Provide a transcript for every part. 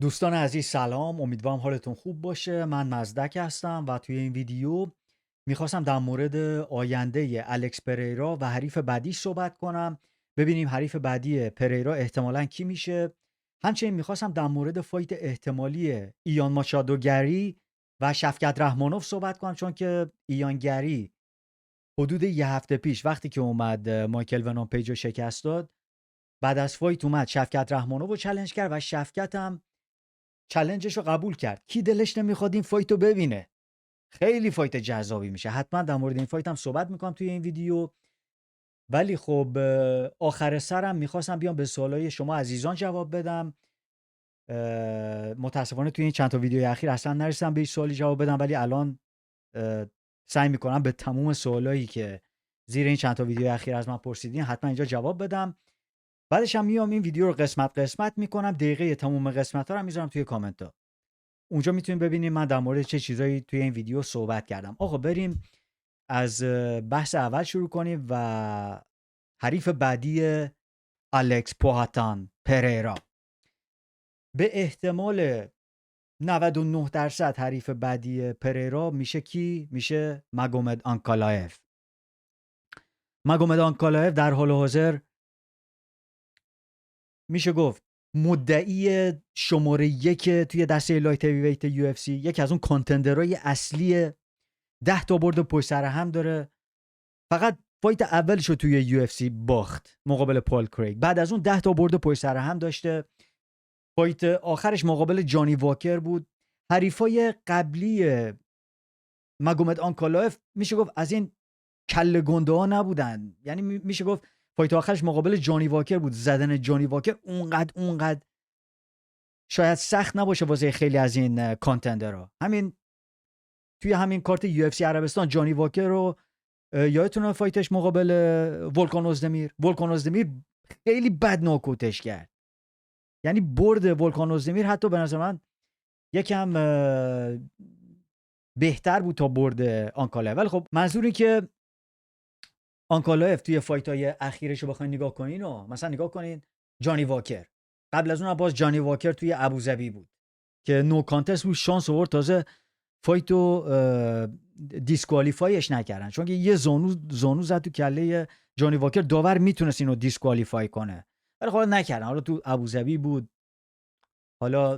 دوستان عزیز سلام، امیدوارم حالتون خوب باشه. من مزدک هستم و توی این ویدیو میخواستم در مورد آینده الکس پریرا و حریف بعدیش صحبت کنم. ببینیم حریف بعدی پریرا احتمالاً کی میشه. همچنین میخواستم در مورد فایت احتمالی ایان ماچادو گری و شفکت رحمانوف صحبت کنم، چون که ایان گری حدود یه هفته پیش وقتی که اومد مایکل ونام پیج رو شکست داد، بعد از فایت اومد شفکت رحمانوف رو چالش کرد و شفکت هم چالنجش رو قبول کرد. کی دلش نمیخواد این فایت رو ببینه؟ خیلی فایت جذابی میشه. حتما در مورد این فایت هم صحبت میکنم توی این ویدیو. ولی خب آخر سرم میخواستم بیام به سوالای شما عزیزان جواب بدم. متاسفانه توی این چند تا ویدیوی اخیر اصلا نرسیدم به این سوالی جواب بدم، ولی الان سعی میکنم به تموم سوالایی که زیر این چند تا ویدیو اخیر از من پرسیدین حتما اینجا جواب بدم. بعدش هم میام این ویدیو رو قسمت قسمت میکنم، دقیقه تموم قسمت ها رو میذارم توی کامنت ها. اونجا میتونید ببینید من در مورد چه چیزایی توی این ویدیو صحبت کردم. آقا بریم از بحث اول شروع کنیم و حریف بعدی الکس پوهاتان پریرا به احتمال 99% حریف بعدی پریرا میشه کی؟ میشه ماگومد آنکالایف. ماگومد آنکالایف در حال حاضر میشه گفت مدعی شماره یک توی دسته لایت هیویویت یو اف سی، یکی از اون کانتندرهای اصلی. 10 تا برد پشت سر هم داره. فقط فایت اولشو توی یو اف سی باخت مقابل پال کریگ. بعد از اون 10 تا برد پشت سر هم داشته. فایت آخرش مقابل جانی واکر بود. حریفای قبلی ماگومد آنکالایف میشه گفت از این کله گنده ها نبودن. یعنی میشه گفت فایت آخرش مقابل جانی واکر بود. زدن جانی واکر اونقدر شاید سخت نباشه واسه خیلی از این کانتندرها. توی همین کارت یو اف سی عربستان جانی واکر رو یادتونه فایتش مقابل ولکان اوزدمیر خیلی بد ناکوتش کرد. یعنی برد ولکان اوزدمیر حتی به نظر من یکم بهتر بود تا برد آنکالایف. ولی خب منظور این که آنکالایف توی فایتای اخیرش رو بخواین نگاه کنین و مثلا نگاه کنین جانی واکر، قبل از اون باز جانی واکر توی ابوظبی بود که نو کانتست بود، شانس آورد تازه فایتو دیسکوالیفایش نکردن، چون که یه زانو زد تو کله جانی واکر. داور میتونست اینو دیسکوالیفای کنه ولی خب نکردن. حالا تو ابوظبی بود. حالا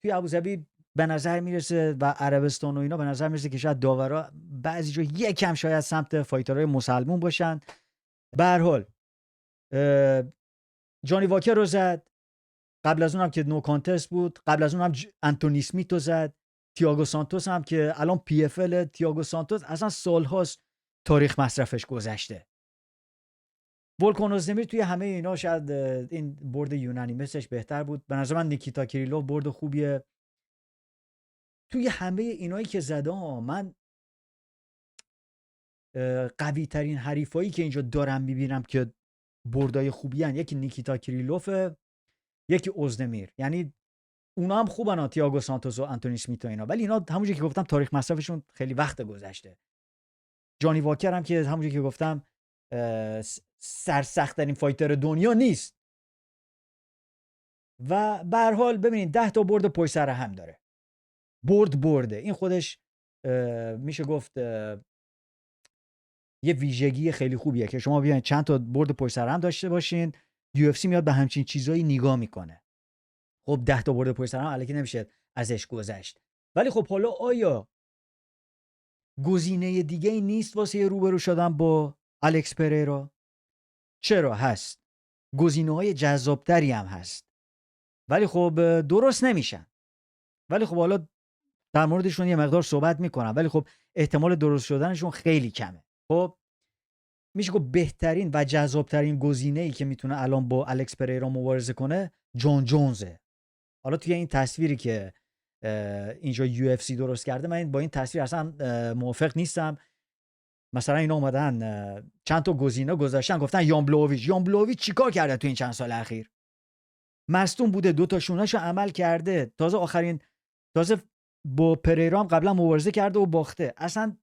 توی ابوظبی به نظر میرسه و عربستان و اینا به نظر میرسه که شاید داورا بعضی جا یکم شاید سمت فایترهای مسلمون باشن. به هر حال جانی واکر رو زد. قبل از اونم که نو کانتست بود. قبل از اونم انتونی اسمیت رو زد. تییاگو سانتوس هم که الان پی اف ال. تییاگو سانتوس اصلا سالهاست تاریخ مصرفش گذشته. ولکان اوزدمیر توی همه اینا شاید این برد یونانیمسش بهتر بود. به نظر من نیکیتا کریلوف برد خوبیه. توی همه اینایی که زده من قوی ترین حریفایی که اینجا دارم میبینم که بردای خوبی هن. یکی نیکیتا کریلوفه، یکی اوزدمیر. یعنی اونا هم خوبن، تییاگو سانتوس و انتونی اسمیت و اینا، ولی اینا همونجوری که گفتم تاریخ مصرفشون خیلی وقت گذشته. جانی واکر هم که همونجوری که گفتم سرسخت ترین فایتر دنیا نیست. و به هر حال ببینید 10 تا برد پشت سر هم داره. برده این خودش میشه گفت یه ویژگی خیلی خوبیه که شما بیاین چند تا برد پشت سر هم داشته باشین. یو اف سی میاد به همچین چیزایی نگاه میکنه. خب 10 تا برد پشت سر هم الکی نمیشه ازش گذشت. ولی خب حالا آیا گزینه دیگه ای نیست واسه روبرو شدن با الکس پریرا؟ چرا هست. گزینه‌های جذابتری هم هست ولی خب درست نمیشن. ولی خب حالا در موردشون یه مقدار صحبت میکنم، ولی خب احتمال درست شدنشون خیلی کمه. خب میشه گفت بهترین و جذابترین گزینه‌ای که میتونه الان با الکس پریرا مبارزه کنه جان جونزه. حالا توی این تصویری که اینجا یو اف سی درست کرده من با این تصویر اصلا موافق نیستم. مثلا اینا اومدن چند تا گزینه گذاشتن گفتن یان بلوویچ چیکار کرده تو این چند سال اخیر؟ مصدوم بوده، 2 تا شونه‌شو عمل کرده، تازه با پریرام قبلا مبارزه کرده و باخته. اصلا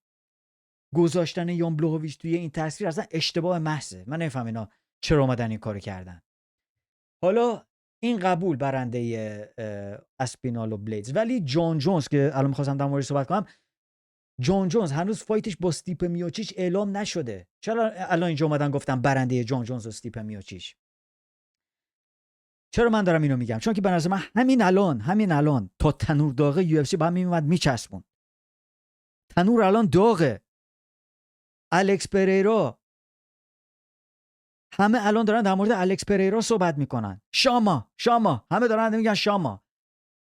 گذاشتن یان بلوویچ توی این تصویر اصلا اشتباه محضه. من نمیفهم اینا چرا اومدن این کارو کردن. حالا این قبول برنده اسپینال و بلیدز. ولی جان جونز که الان می‌خواستم در موردش صحبت کنم، جان جونز هنوز فایتش با استیپ میوچیچ اعلام نشده. چرا الان اینجا اومدن گفتم برنده جان جونز و استیپ میوچیچ؟ چرا من دارم اینو میگم؟ چون که به نظر من همین الان تا تنور داغه یو اف سی با میومد میچسبون. تنور الان داغه. الکس پریرا، همه الان دارن در مورد الکس پریرا صحبت میکنن. شاما همه دارن میگن شاما.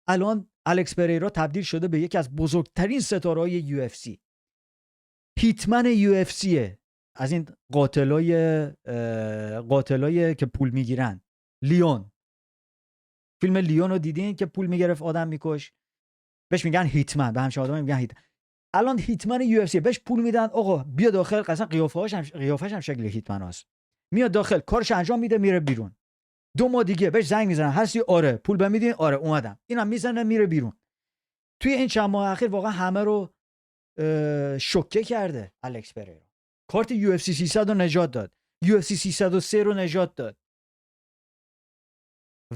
الان الکس پریرا تبدیل شده به یکی از بزرگترین ستاره‌های یو اف سی. هیتمن یو اف سیه. از این قاتلای که پول میگیرن. لیون، فیلم لیون رو دیدین که پول میگرفت آدم میکش؟ بهش میگن هیتمن، به همش آدم میگن هیتمن. الان هیتمن یو اف سی، بهش پول میدن آقا بیا داخل، قشنگ قیافش هم شکل هیتمن هست. میاد داخل، کارش انجام میده، میره بیرون. 2 ماه دیگه بهش زنگ میزنن هستی؟ آره. پول بمیدین؟ آره اومدم. اینم میزنه میره بیرون. توی این چند ماه اخیر واقعا همه رو شوکه کرده الکس پریرا. کارت یو اف سی 300 رو نجات داد، یو اف سی 303 رو نجات داد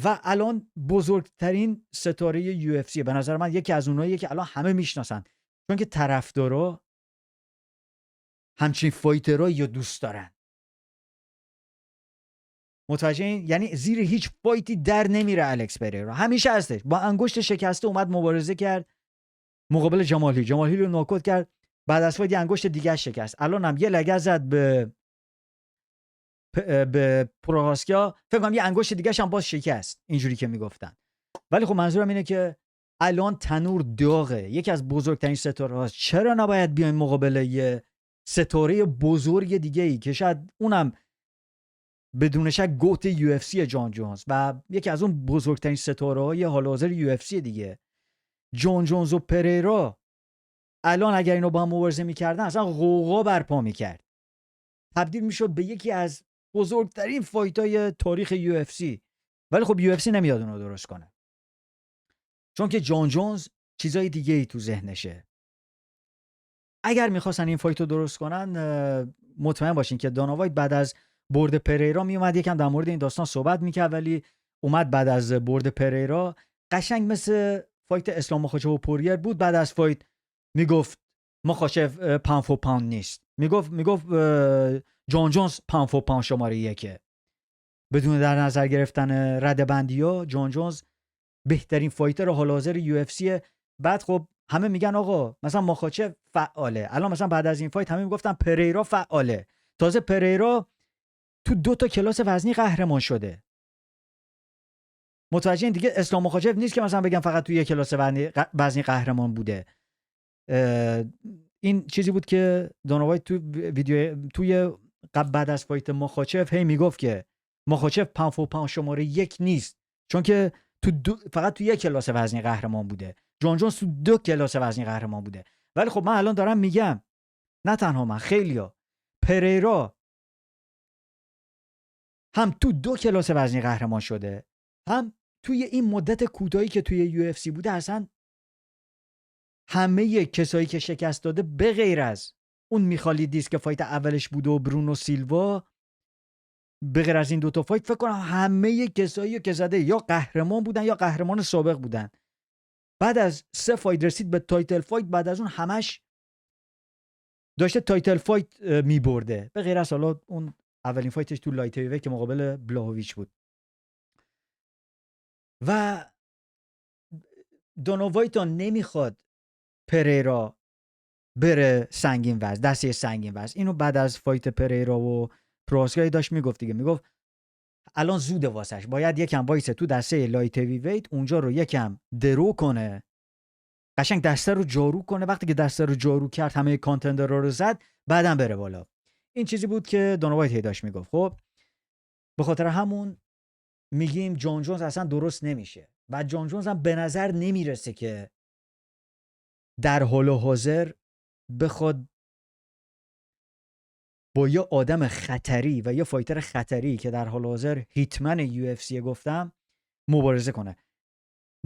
و الان بزرگترین ستاره یو اف سی. به نظر من یکی از اوناییه که الان همه میشناسن، چون که طرفدارا همچین فایترایی رو دوست دارن. متوجه این؟ یعنی زیر هیچ فایتی در نمیره الکس پریرا، همیشه هستش. با انگشت شکسته اومد مبارزه کرد مقابل جمال هیل رو ناکوت کرد. بعد از فایت انگشت دیگه شکست. الان هم یه لگد زد به پروهاسکیا، فکر کنم یه انگشت دیگه هم باز شکست، اینجوری که میگفتن. ولی خب منظورم اینه که الان تنور داغه، یکی از بزرگترین ستاره هاست. چرا نباید بیایم مقابل یه ستاره بزرگ دیگه ای که شاید اونم بدون شک گوت یو اف سی جان جونز و یکی از اون بزرگترین ستاره های حال حاضر یو اف سی دیگه. جان جونز و پریرا الان اگر اینو با هم مبارزه میکردن اصلا غوغا برپا میکرد، تبدیل میشد به یکی از بزرگترین فایت های تاریخ یو اف سی. ولی خب یو اف سی نمیاد اونو درست کنه، چون که جان جونز چیزای دیگه ای تو ذهنشه. اگر میخواستن این فایت رو درست کنن مطمئن باشین که دانا وایت بعد از برد پریرا میومد یکم در مورد این داستان صحبت میکرد، ولی اومد بعد از برد پریرا قشنگ مثل فایت اسلام مخاچف و پوریر بود. بعد از فایت میگفت مخاچف پاند فور پاند نیست، میگفت جان جونز پاند فور پاند شماره یکه. بدون در نظر گرفتن رده بندی‌ها جان جونز بهترین فایتر حال حاضر یو اف سی. بعد خب همه میگن آقا مثلا مخاچف فعاله. الان مثلا بعد از این فایت همه میگفتن پریرا فعاله. تازه پریرا تو 2 تا کلاس وزنی قهرمان شده. متوجه این دیگه اسلام مخاچف نیست که مثلا بگم فقط تو 1 کلاس وزنی قهرمان بوده. این چیزی بود که دانا وایت تو ویدیو توی بعد از فایت مخاچف هی میگفت که مخاچف پاند فور پاند شماره 1 نیست، چون که فقط تو 1 کلاس وزنی قهرمان بوده. جان جونز تو 2 کلاس وزنی قهرمان بوده. ولی خب من الان دارم میگم، نه تنها من، خیلیا، پریرا هم تو 2 کلاس وزنی قهرمان شده، هم توی این مدت کوتاهی که توی یو اف سی بوده اصلا همه کسایی که شکست داده به غیر از اون میخالیدیس که فایت اولش بوده و برونو سیلوا، به غیر از این 2 تا فایت فکر کنم همه کسایی که زده یا قهرمان بودن یا قهرمان سابق بودن. بعد از 3 فایت رسید به تایتل فایت، بعد از اون همش داشته تایتل فایت میبرده، به غیر از حالا اون اولین فایتش تو لایت هیویت که مقابل بلاهویچ بود. و دانا وایت نمیخواد پریرا بره سنگین وزن، دسته سنگین وزن. اینو بعد از فایت پریرا و پروهاسکیا داشت میگفت دیگه، میگفت الان زوده واسش، باید یکم وایسه تو دسته لایت هیویت، اونجا رو یکم درو کنه، قشنگ دسته رو جارو کنه. وقتی که دسته رو جارو کرد، همه کانتندرها رو زد، بعدم بره بالا. این چیزی بود که دانا وایت داشت میگفت. خب به خاطر همون میگیم جان جونز اصلا درست نمیشه و جان جونز هم به نظر نمیرسه که در حال حاضر بخواد با یه آدم خطری و یه فایتر خطری که در حال حاضر هیتمن یو اف سی گفتم مبارزه کنه.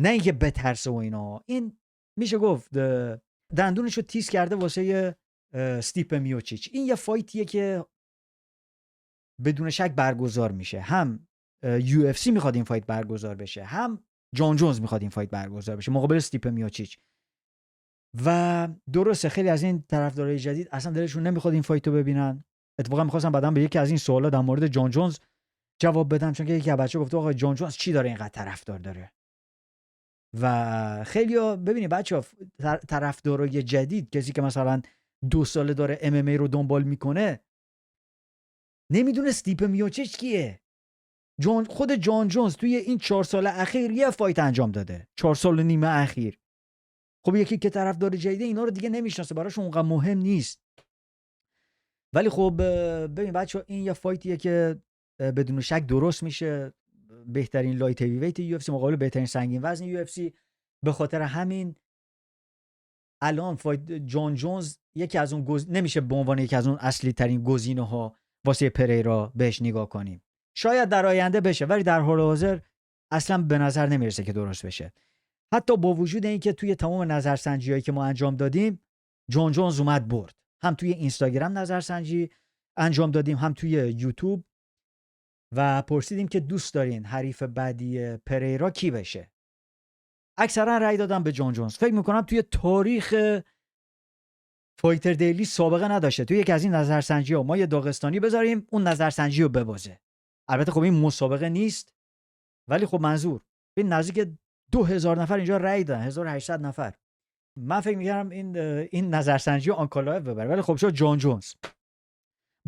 نه اینکه بترسه و اینا. این میشه گفت دندونشو تیز کرده واسه استیپ میوچیچ. این یه فایتیه که بدون شک برگزار میشه، هم UFC میخواد این فایت برگزار بشه، هم جان جونز میخواد این فایت برگزار بشه مقابل استیپن میوچیچ. و درسته خیلی از این طرفدارای جدید اصلا دلشون نمیخواد این فایتو ببینن. اتفاقا میخواستم بعداً به یکی از این سوالا در مورد جان جونز جواب بدم، چون که یکی از بچه‌ها گفته آقا جان جونز چی داره اینقدر طرفدار داره. و خیلی‌ها ببینید بچه‌ها طرفدارای جدید، کسی که مثلا 2 ساله داره MMA رو دنبال میکنه، نمیدونه استیپن میوچیچ کیه. خود جان جونز توی این 4 سال اخیر یه فایت انجام داده، 4 سال و نیم اخیر. خب یکی که طرفدار جدیده اینا رو دیگه نمیشناسه، براش اونقدر مهم نیست. ولی خب ببین بچه‌ها این یه فایتیه که بدون شک درست میشه، بهترین لایت هیوی ویت یو اف سی مقابل بهترین سنگین وزن یو اف سی. به خاطر همین الان فایت جان جونز یکی از اون نمیشه به عنوان یکی از اون اصلی ترین گزینه‌ها واسه پریرا بهش نگاه کنیم. شاید در آینده بشه، ولی در حال حاضر اصلا به نظر نمیرسه که درست بشه. حتی با وجود اینکه توی تمام نظرسنجی‌هایی که ما انجام دادیم جان جونز اومد برد. هم توی اینستاگرام نظرسنجی انجام دادیم، هم توی یوتیوب، و پرسیدیم که دوست دارین حریف بعدی پریرا کی بشه. اکثرا رأی دادن به جان جونز. فکر میکنم توی تاریخ فایتر دیلی سابقه نداشته توی یکی از این نظرسنجی‌ها ما یه داغستانی بذاریم اون نظرسنجی رو ببازه. البته خب این مسابقه نیست، ولی خب منظور این نزدیک 2000 نفر اینجا رأی دادن، 1800 نفر. من فکر می‌کردم این نظرسنجی آنکالایف ببره، ولی خب شد جان جونز.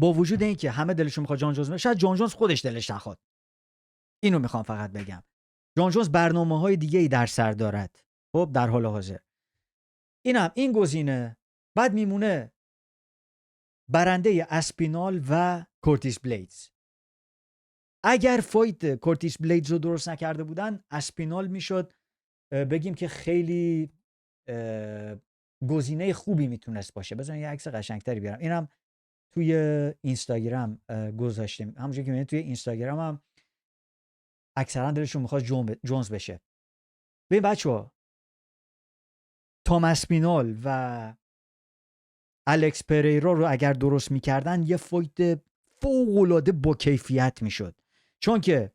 با وجود اینکه همه دلشون میخواد جان جونز بشه، شاید جان جونز خودش دلش نخواد. اینو میخوام فقط بگم. جان جونز برنامه‌های دیگه‌ای در سر دارد. خب در حال حاضر این گزینه. بعد میمونه برنده اسپینال و کورتیس بلیدز. اگر فایت کورتیس بلیدز رو درست نکرده بودن، اسپینال میشد بگیم که خیلی گزینه خوبی میتونست باشه. بذارین یه عکس قشنگتری بیارم. اینم توی اینستاگرام گذاشتیم. همونجوری که میبینید توی اینستاگرام هم اکثرا دلشون میخواد جونز بشه. ببین بچه‌ها، تام اسپینال و الکس پریرا رو اگر درست میکردن یه فایت فوق‌العاده با کیفیت میشد. چون که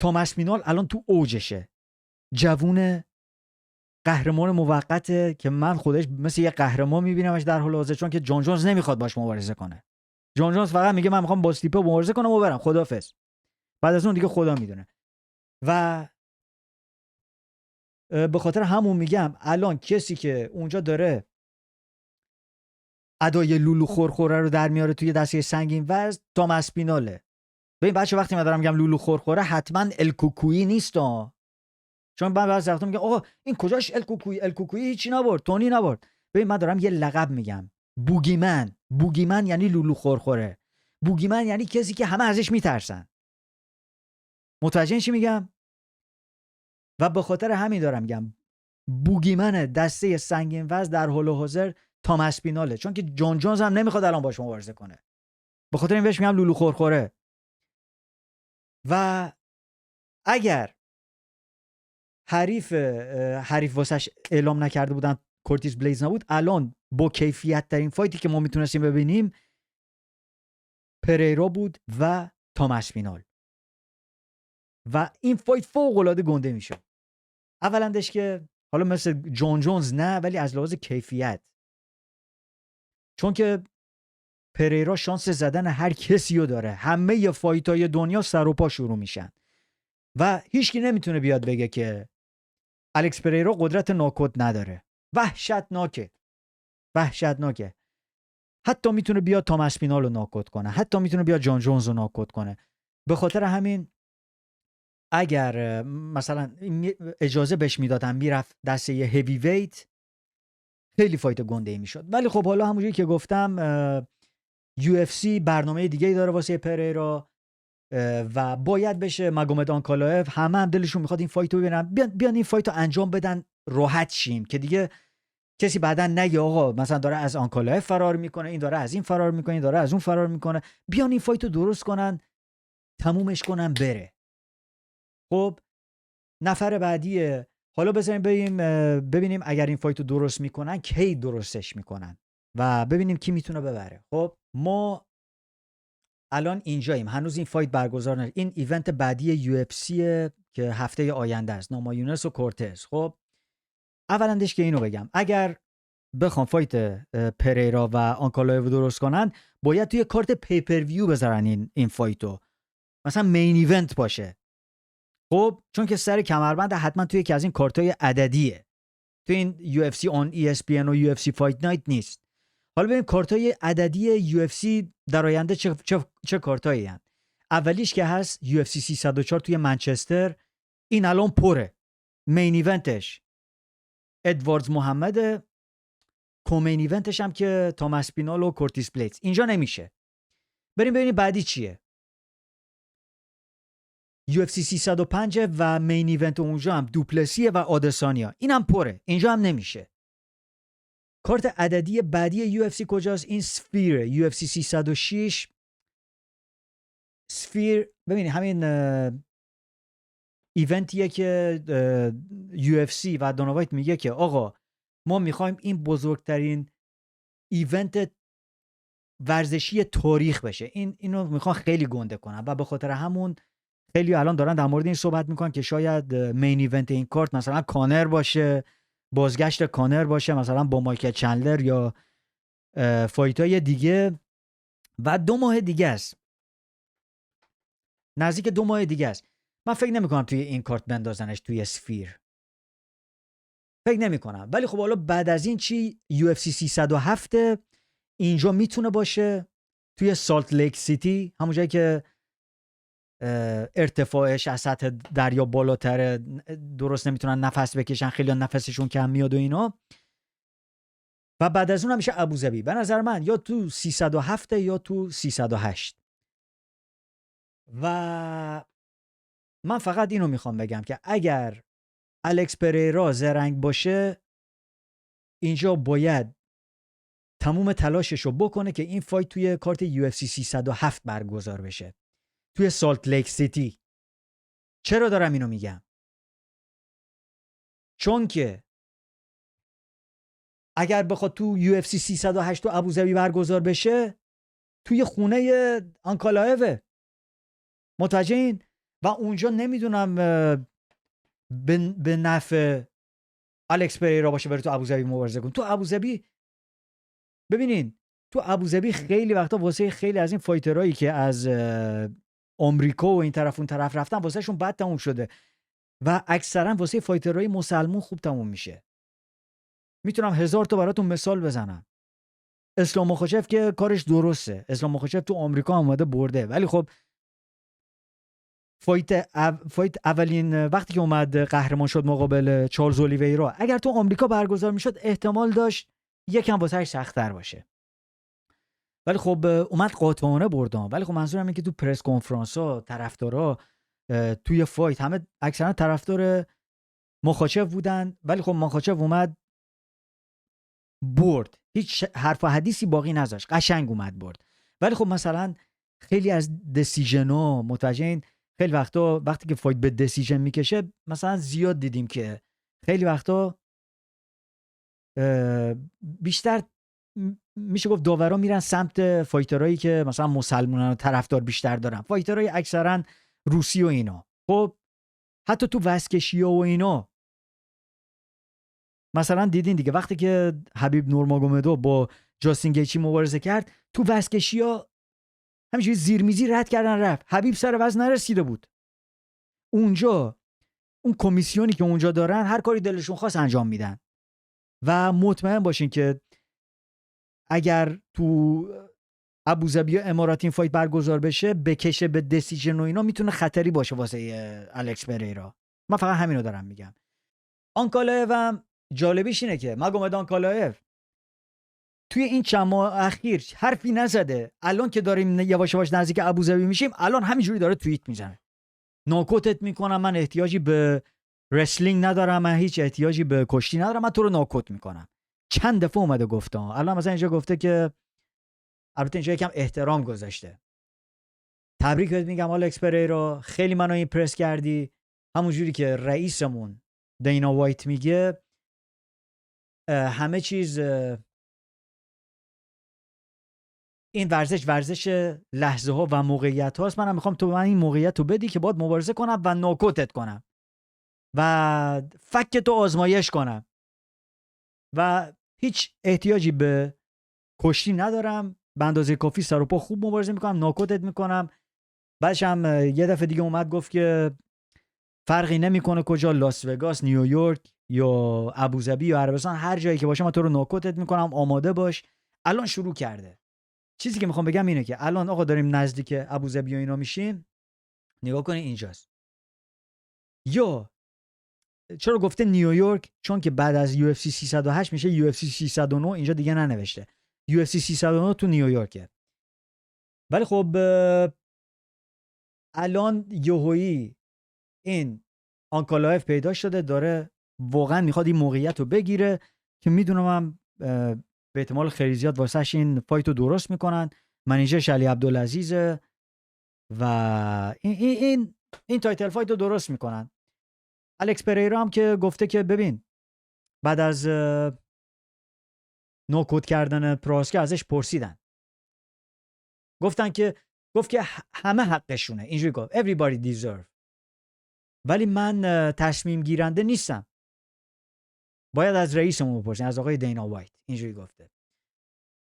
تام اسپینال الان تو اوجشه، جوونه، قهرمان موقته که من خودش مثل یه قهرمان میبینمش در حال حاضر، چون که جان جونز نمیخواد باش مبارزه کنه. جان جونز فقط میگه من میخوام با استیپه مبارزه کنم و برم خداحافظ. بعد از اون دیگه خدا میدونه. و به خاطر همون میگم الان کسی که اونجا داره ادای لولو خورخوره رو در میاره توی دسته سنگین وزن تام اسپیناله. ببین بچه وقتی من دارم میگم لولو خورخوره حتما الکوکویی نیست ها. چون من بعضی وقتا میگم آقا این کجاش الکوکویی هیچی نبرد، تونی نبرد. ببین من دارم یه لقب میگم، بوگیمن یعنی لولو خورخوره. بوگیمن یعنی کسی که همه ازش میترسن. متوجه چی میگم؟ و به خاطر همین دارم میگم بوگیمن دسته سنگین وزن در حال حاضر تام اسپیناله، چون که جان جونز هم نمیخواد الان باش مبارزه کنه. به خاطر این بهش میگم لولو خورخوره. و اگر حریف واسش اعلام نکرده بودن کورتیس بلیدز نبود، الان با کیفیت ترین فایتی که ما میتونستیم ببینیم پریرا بود و تام اسپینال. و این فایت فوق العاده گنده میشه. اولندش که حالا مثل جان جونز نه، ولی از لحاظ کیفیت، چون که پریرا شانس زدن هر کسی رو داره. همه فایتای دنیا سر و پا شروع میشن و هیچکی نمیتونه بیاد بگه که الکس پریرا قدرت ناکوت نداره. وحشتناکه. حتی میتونه بیاد تام اسپینال رو ناکوت کنه، حتی میتونه بیاد جان جونز رو ناکوت کنه. به خاطر همین اگر مثلا اجازه بهش میدادن میرفت دسته هیوی ویت، خیلی فایت گنده ای میشد. ولی خب حالا همونجوری که گفتم UFC برنامه دیگه داره واسه پریرا و باید بشه. مگومد آنکالایف همه هم دلشون میخواد این فایت رو ببینن. بیان این فایت رو انجام بدن، راحت شیم که دیگه کسی بعدا نگه آقا مثلا داره از آنکالایف فرار میکنه، این داره از این فرار میکنه، این داره از اون فرار میکنه. بیان این فایت رو درست کنن، تمومش کنن، بره. خب نفر بعدیه. حالا بذاریم ببینیم اگر این فایت رو درست میکنن کی درستش میکنن و ببینیم کی میتونه ببره. خب ما الان اینجاییم، هنوز این فایت برگزار نشد. این ایونت بعدی UFC که هفته آینده است، نامایونس و کورتز. خب اولندش که اینو بگم، اگر بخوام فایت پریرا و آنکالایو درست کنن، باید توی کارت پیپر ویو بذارن این فایتو، مثلا مین ایونت باشه. خب چون که سر کمربند حتما توی یکی از این کارتای عددیه، تو این UFC on ESPN و UFC Fight Night نیست. حالا ببین کارتای عددی UFC در آینده چه کارتایی هستند. اولیش که هست UFC 304 توی منچستر، این الان پره. مین ایونتش ادواردز محمد، کومین ایونتش هم که تاماس پینال و کورتیس بلیتز. اینجا نمیشه. بریم ببینیم بعدی چیه. UFC 305 و مین ایونت اونجا هم دوپلسیه و آدسانیا، اینم پره، اینجا هم نمیشه. کارت عددی بعدی UFC کجاست؟ این سفیر UFC 306. سفیر ببینید همین ایونتیه که UFC و دانا وایت میگه که آقا ما میخوایم این بزرگترین ایونت ورزشی تاریخ بشه. اینو میخوان خیلی گنده کنن و به خاطر همون خیلی الان دارن در مورد این صحبت میکنن که شاید مین ایونت این کارت مثلا کانر باشه، بازگشت کانر باشه مثلا با مایکل چندلر یا فایتای دیگه. و 2 ماه دیگه است، نزدیک 2 ماه دیگه است. من فکر نمی کنم توی این کارت بندازنش توی سفیر، فکر نمی کنم. ولی خب حالا بعد از این چی؟ UFC 307 اینجا میتونه باشه توی سالت لیک سیتی، همون جایی که ارتفاعش از سطح دریا بالاتره، درست نمیتونن نفس بکشن، خیلی نفسشون کم میاد و اینا. و بعد از اون هم میشه ابوظبی. به نظر من یا تو 307 یا تو 308. و من فقط اینو میخوام بگم که اگر الکس پریرا زرنگ باشه، اینجا باید تموم تلاششو بکنه که این فایت توی کارت UFC 307 برگزار بشه توی سالت لیک سیتی. چرا دارم اینو میگم؟ چون که اگر بخواد تو UFC 308 تو ابوظبی برگزار بشه، توی خونه آنکالایو، متوجهین؟ و اونجا نمیدونم به نفع الکس پریرا باشه بره تو ابوظبی مبارزه کنه. تو ابوظبی ببینین، تو ابوظبی خیلی وقتا واسه خیلی از این فایترایی که از آمریکا و این طرف اون طرف رفتن واسه شون بد تموم شده و اکثرا واسه فایترهای مسلمون خوب تموم میشه. میتونم 1000 تا براتون مثال بزنم. اسلام مخاچف که کارش درسته، اسلام مخاچف تو آمریکا اومده برده، ولی خب فایت اولین وقتی که اومد قهرمان شد مقابل چارلز اولیویرا، اگر تو آمریکا برگزار میشد احتمال داشت یکم واسهش سخت‌تر باشه. ولی خب اومد قاطعانه بردن. ولی خب منظورم اینه که تو پرس کنفرانس‌ها طرفدارا توی فایت همه اکثرا طرفدار مخاچف بودن، ولی خب مخاچف اومد برد، هیچ حرف و حدیثی باقی نذاشت، قشنگ اومد برد. ولی خب مثلا خیلی از دسیژن‌ها متوجهین، خیلی وقتا وقتی که فایت به دسیژن میکشه، مثلا زیاد دیدیم که خیلی وقتا بیشتر میشه گفت داورا میرن سمت فایترایی که مثلا مسلمانان و طرفدار بیشتر دارن، فایترای اکثرا روسی و اینا. خب حتی تو وزکشی‌ها و اینا مثلا دیدین دیگه، وقتی که حبیب نورماگومدوف با جاستین گیچی مبارزه کرد، تو وزکشی‌ها همینجوری زیرمیزی رد کردن رفت. حبیب سر وزن نرسیده بود. اونجا اون کمیسیونی که اونجا دارن هر کاری دلشون خواست انجام میدن. و مطمئن باشین که اگر تو ابوظبی یا امارات این فایت برگزار بشه، بکشه به دسیژن و اینا، میتونه خطری باشه واسه الکس پریرا. من فقط همینو دارم میگم. آنکالایو هم جالبیش اینه که ماگومد آنکالایو توی این چند ماه اخیر حرفی نزده. الان که داریم یواش یواش نزدیک ابوظبی میشیم، الان همینجوری داره توییت میزنه، ناکوتت میکنم، من احتیاجی به رسلینگ ندارم، من هیچ احتیاجی به کشتی ندارم، من تو رو ناکوت میکنم. چند دفعه اومده گفته. الان مثلا اینجا گفته که، البته اینجا یکم احترام گذاشته، تبریک بهت میگم الکس پریرا، خیلی منو ایمپرس کردی. همونجوری که رئیسمون دینا وایت میگه، همه چیز این ورزش لحظه ها و موقعیت هاست. منم میخوام تو من این موقعیت رو بدی که باید مبارزه کنم و ناکوتت کنم و فک تو آزمایش کنم و هیچ احتیاجی به کشتی ندارم، به اندازه کافی سر و پا خوب مبارزه میکنم، ناکوتت میکنم. بعدش هم یه دفعه دیگه اومد گفت که فرقی نمیکنه کجا، لاس وگاس، نیویورک یا ابوظبی یا عربستان، هر جایی که باشه من تو رو ناکوتت میکنم، آماده باش. الان شروع کرده. چیزی که میخوام بگم اینه که الان آقا داریم نزدیک ابوظبی و اینا میشیم، نگاه کنید اینجاست. یا چرا گفته نیویورک؟ چون که بعد از UFC 308 میشه UFC 309، اینجا دیگه ننوشته. UFC 309 تو نیویورکه. ولی خب الان یوهویی این آنکالایف پیدا شده، داره واقعا میخواد این موقعیت رو بگیره که میدونم هم به احتمال خیلی زیاد واسهش این فایت رو درست میکنن. منیجرش علی عبدالعزیزه و این تایتل فایت رو درست میکنن. الکس پریرا هم که گفته که ببین بعد از نوکوت کردن پراسکا ازش پرسیدن، گفت که همه حقشونه، اینجوری گفت everybody deserve، ولی من تصمیم گیرنده نیستم، باید از رئیسمون بپرسین، از آقای دینا وایت، اینجوری گفته.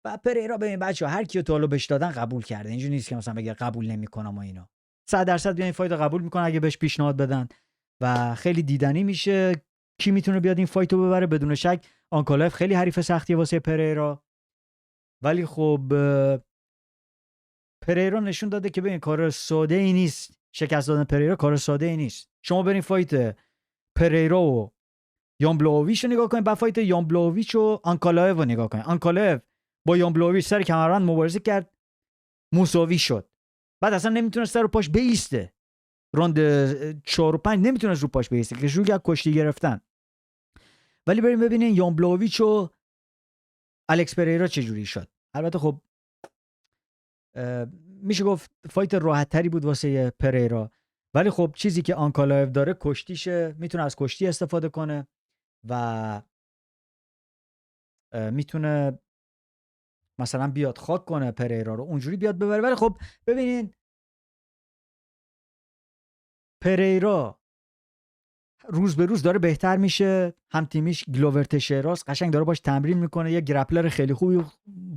و پریرا ببین بچه‌ها هر کیو تو حالا بهش دادن قبول کرده، اینجوری نیست که مثلا بگه قبول نمی‌کنم و اینا. 100% بیان این فایت رو قبول میکنه اگه بهش پیشنهاد بدن و خیلی دیدنی میشه. کی میتونه بیاد این فایت رو ببره؟ بدون شک آنکالایف خیلی حریف سختیه واسه پریرا، ولی خب پریرا نشون داده که ببین کار ساده ای نیست، شکست دادن پریرا کار ساده ای نیست. شما برین فایت پریرا و یان بلاویچ رو نگاه کنید، بعد فایت یان بلاویچ و آنکالایف رو نگاه کنید. آنکالایف با یان بلاویچ سر کمربند مبارزه کرد، مساوی شد، بعد اصلا نمیتونست سر و پاش بیسته، راند 4 و 5 نمیتونست رو پاش بیسته که شروع کرد کشتی گرفتن. ولی بریم ببینین یان بلاویچ و الکس پریرا چجوری شد. البته خب میشه گفت فایت راحت تری بود واسه پریرا، ولی خب چیزی که آنکالایف داره کشتیشه، میتونه از کشتی استفاده کنه و میتونه مثلا بیاد خاک کنه پریرا رو، اونجوری بیاد ببره. ولی خب ببینین پریرا روز به روز داره بهتر میشه، هم تیمیش گلوور تشیراس قشنگ داره باش تمرین میکنه، یه گرپلر خیلی خوبی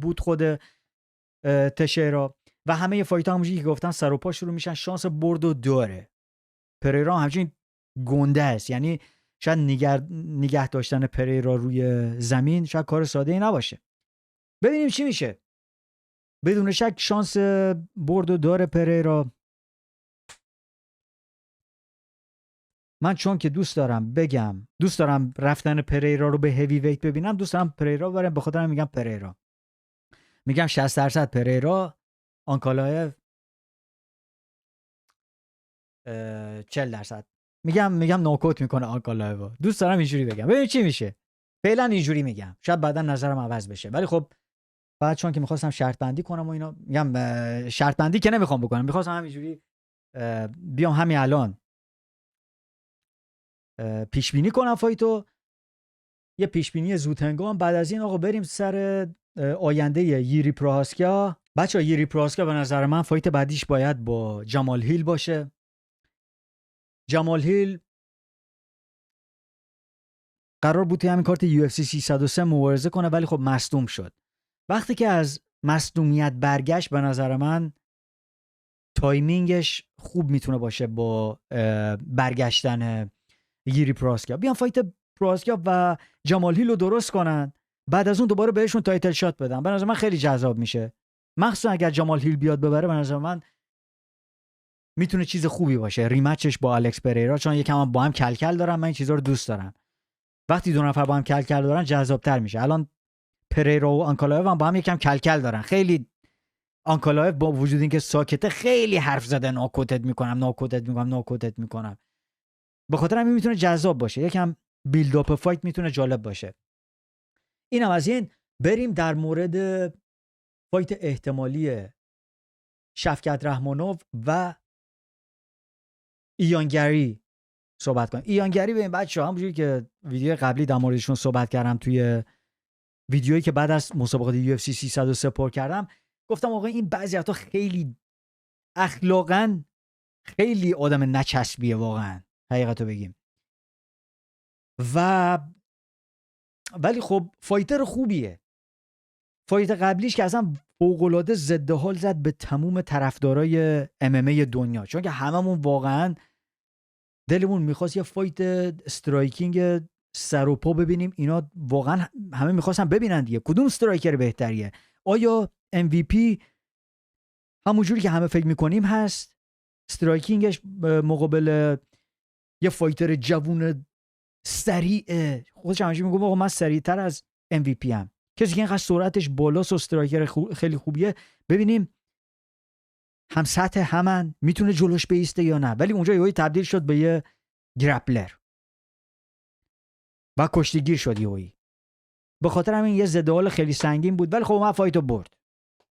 بود خود تشیرا و همه فایت ها همونجوری که گفتن سر و پا شروع میشن، شانس بردو داره. پریرا همچنین گنده است، یعنی شاید نگه داشتن پریرا روی زمین شاید کار ساده ای نباشه. ببینیم چی میشه. بدون شک شانس بردو داره پریرا. من چون که دوست دارم رفتن پریرا رو به هیوی ویت ببینم، دوست دارم پریرا برم، به خاطر میگم پریرا، میگم 60% پریرا، آنکالایف 40%. میگم نوکوت میکنه آنکالایف. دوست دارم اینجوری بگم، ببین چی میشه. فعلا اینجوری میگم، شاید بعدا نظرم عوض بشه، ولی خب بعد چون که میخواستم شرط بندی کنم و اینا، میگم شرط بندی که نمیخوام بکنم، میخواستم همینجوری بیام همین الان پیش بینی کنم فایتو، یه پیش بینی زود هنگام. بعد از این آقا بریم سر آینده یوری پروهاسکا. بچه‌ها یوری پروهاسکا به نظر من فایت بعدیش باید با جمال هیل باشه. جمال هیل قرار بود همین کارت UFC 303 مبارزه کنه، ولی خب مصدوم شد. وقتی که از مصدومیت برگشت، به نظر من تایمینگش خوب میتونه باشه با برگشتن یوری پروهاسکا. بیان فایت پروهاسکا و جمال هیل رو درست کنن، بعد از اون دوباره بهشون تایتل شات بدن. به نظر من خیلی جذاب میشه، مخصوصا اگر جمال هیل بیاد ببره. به نظر من میتونه چیز خوبی باشه ریمچش با الکس پریرا، چون یکم هم با هم کلکل دارن، من این چیزا رو دوست دارم. وقتی دو نفر با هم کلکل دارن جذابتر میشه. الان پریرا و آنکالایف هم با هم یکم کلکل دارن. خیلی آنکالایف با وجود اینکه ساکته خیلی حرف زده، ناکوتت میکنم. به خاطر همین میتونه جذاب باشه، یکم بیلد اپ فایت میتونه جالب باشه. اینم از این. بریم در مورد فایت احتمالی شفکت رحمانوف و ایان گری صحبت کنیم. ایان گری ببین بچه‌ها، همونجوری که ویدیو قبلی در موردشون صحبت کردم توی ویدیویی که بعد از مسابقات UFC 303 پر کردم، گفتم آقا این بعضی وقتا خیلی اخلاقاً خیلی آدم نچسبیه واقعا، حقیقتو بگیم. ولی خب فایتر خوبیه. فایت قبلیش که اصلا فوق‌العاده ضد حال زد به تموم طرفدارای MMA دنیا، چون که هممون واقعا دلمون میخواست یه فایت استرایکینگ سر و پا ببینیم. اینا واقعا همه میخواستن ببینن دیگه کدوم استرایکر بهتریه. آیا MVP همونجوری که همه فکر میکنیم هست، استرایکینگش مقابل یه فایتر جوون سریع، خودش همش میگه آقا من سریعتر از MVP ام، کسی که اینقدر سرعتش بالاست و استرایکر خیلی خوبیه، ببینیم هم سطح همن، میتونه جلوش بیسته یا نه. ولی اونجا یهویی تبدیل شد به یه گرپلر و کشتیگیر شد یهویی. به خاطر همین یه ضد حال خیلی سنگین بود، ولی خب اومد فایتو برد.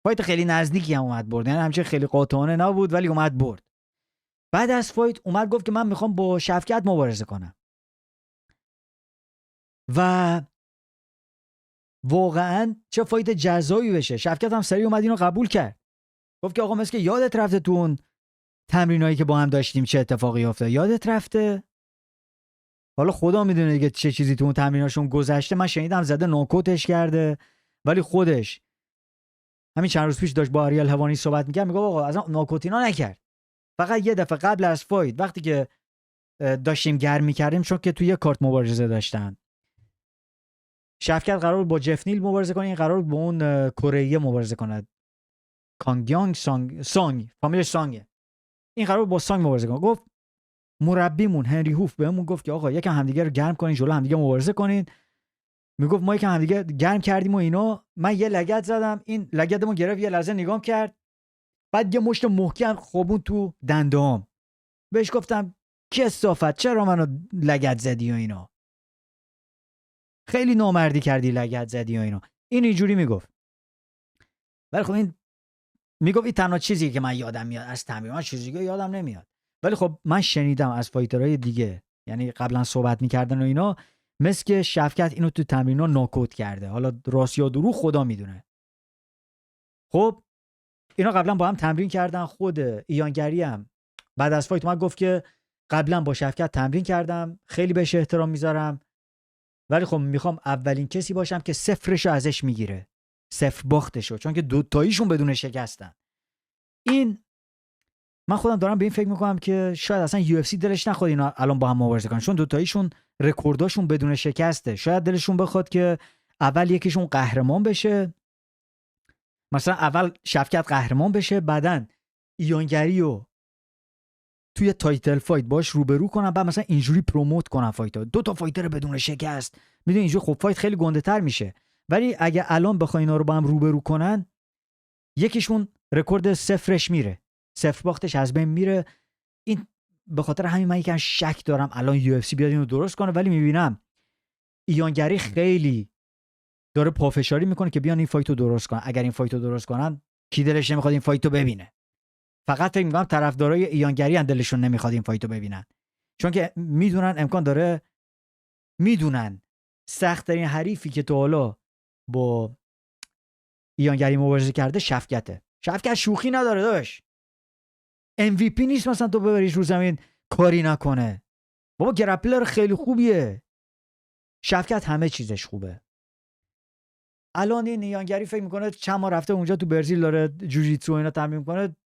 فایت خیلی نزدیکی هم اومد برد، یعنی همچین خیلی قاطعانه نبود ولی اومد برد. بعد از فایت اومد گفت که من میخوام با شفکت مبارزه کنم و واقعا چه فایت جزایی بشه. شفکت هم سریع اومد اینو قبول کرد، گفت که آقا مثل که یادت رفته تو اون تمرینایی که با هم داشتیم چه اتفاقی افتاد، یادت رفته؟ حالا خدا میدونه دیگه چه چیزی تو اون تمریناشون گذشته. من شنیدم زده نوکوتش کرده، ولی خودش همین چند روز پیش داشت با آریل هوانی صحبت میکرد، میگه آقا اصلا نوکوتینا نکرد، فقط یه دفعه قبل از فایت وقتی که داشتیم گرم میکردیم، چون که توی یه کارت مبارزه داشتن، شفکت قرار بود با جف نیل مبارزه کنه، این قرار بود با اون کره مبارزه کنه، کانگیانگ سانگ، فامیل سانگه، این قرار بود با سانگ مبارزه کنه. گفت مربیمون هنری هوف بهمون گفت که آقا یکم همدیگه رو گرم کنین، جلو همدیگه مبارزه کنین. میگفت ما یکم همدیگه گرم کردیم و اینا، من یه لگد زدم، این لگدمون گرفت، یه لحظه نگام کرد، بعد یه مشت محکم خوابون تو دندام. بهش گفتم کثافت چرا منو لگد زدی و اینا، خیلی نامردی کردی لگد زدی و اینا. این اینجوری میگفت. ولی خب این میگفت این تنها چیزی که من یادم میاد از تمرین، من چیزی که یادم نمیاد. ولی خب من شنیدم از فایترهای دیگه، یعنی قبلا صحبت میکردن و اینا، مثل که شفکت اینو تو تمرینا ناکوت کرده. حالا راست یا دروغ خدا میدونه. خب اینا قبلا با هم تمرین کردن. خود ایانگری هم بعد از فایت اومد گفت که قبلا با شفکت تمرین کردم، خیلی بهش احترام میذارم، ولی خب میخوام اولین کسی باشم که صفرشو ازش میگیره، صفر باختشو، چون که دوتاییشون بدون شکستن. این من خودم دارم به این فکر میکنم که شاید اصلا UFC دلش نخواد اینا الان با هم مبارزه کنن، چون دوتاییشون رکورداشون بدون شکسته. شاید دلشون بخواد که اول یکیشون قهرمان بشه، مثلا اول شفکت قهرمان بشه، بعدن ایانگری رو توی تایتل فایت باش روبرو کنن، بعد مثلا اینجوری پروموت کنن فایتو، دو تا فایتر بدون شکست. میدونی اینجوری خب فایت خیلی گنده تر میشه. ولی اگه الان بخوای اینا رو با هم روبرو کنن، یکیشون رکورد صفرش میره، صفر باختش از بین میره. این به خاطر همین من یکم شک دارم الان UFC بیاد اینو درست کنه. ولی میبینم ایانگری خیلی داره پافشاری میکنه که بیان این فایتو درست کنن. اگر این فایتو درست کنن، کی دلش نمیخواد این فایتو ببینه؟ فقط فکر میکنم طرفدارای ایانگری هم دلشون نمیخواد این فایتو ببینن، چون که میدونن امکان داره، میدونن سخت ترین حریفی که تو حالا با ایانگری مبارزه کرده شفکته. شفکت شوخی نداره داش، MVP نیست مثلا تو ببریش رو زمین کاری نکنه. بابا گرپلر خیلی خوبیه. شفکت همه چیزش خوبه. الان این ایانگری فکر میکنه چند ماه رفته اونجا تو برزیل داره جوجیتسو اینا تمرین میکنه.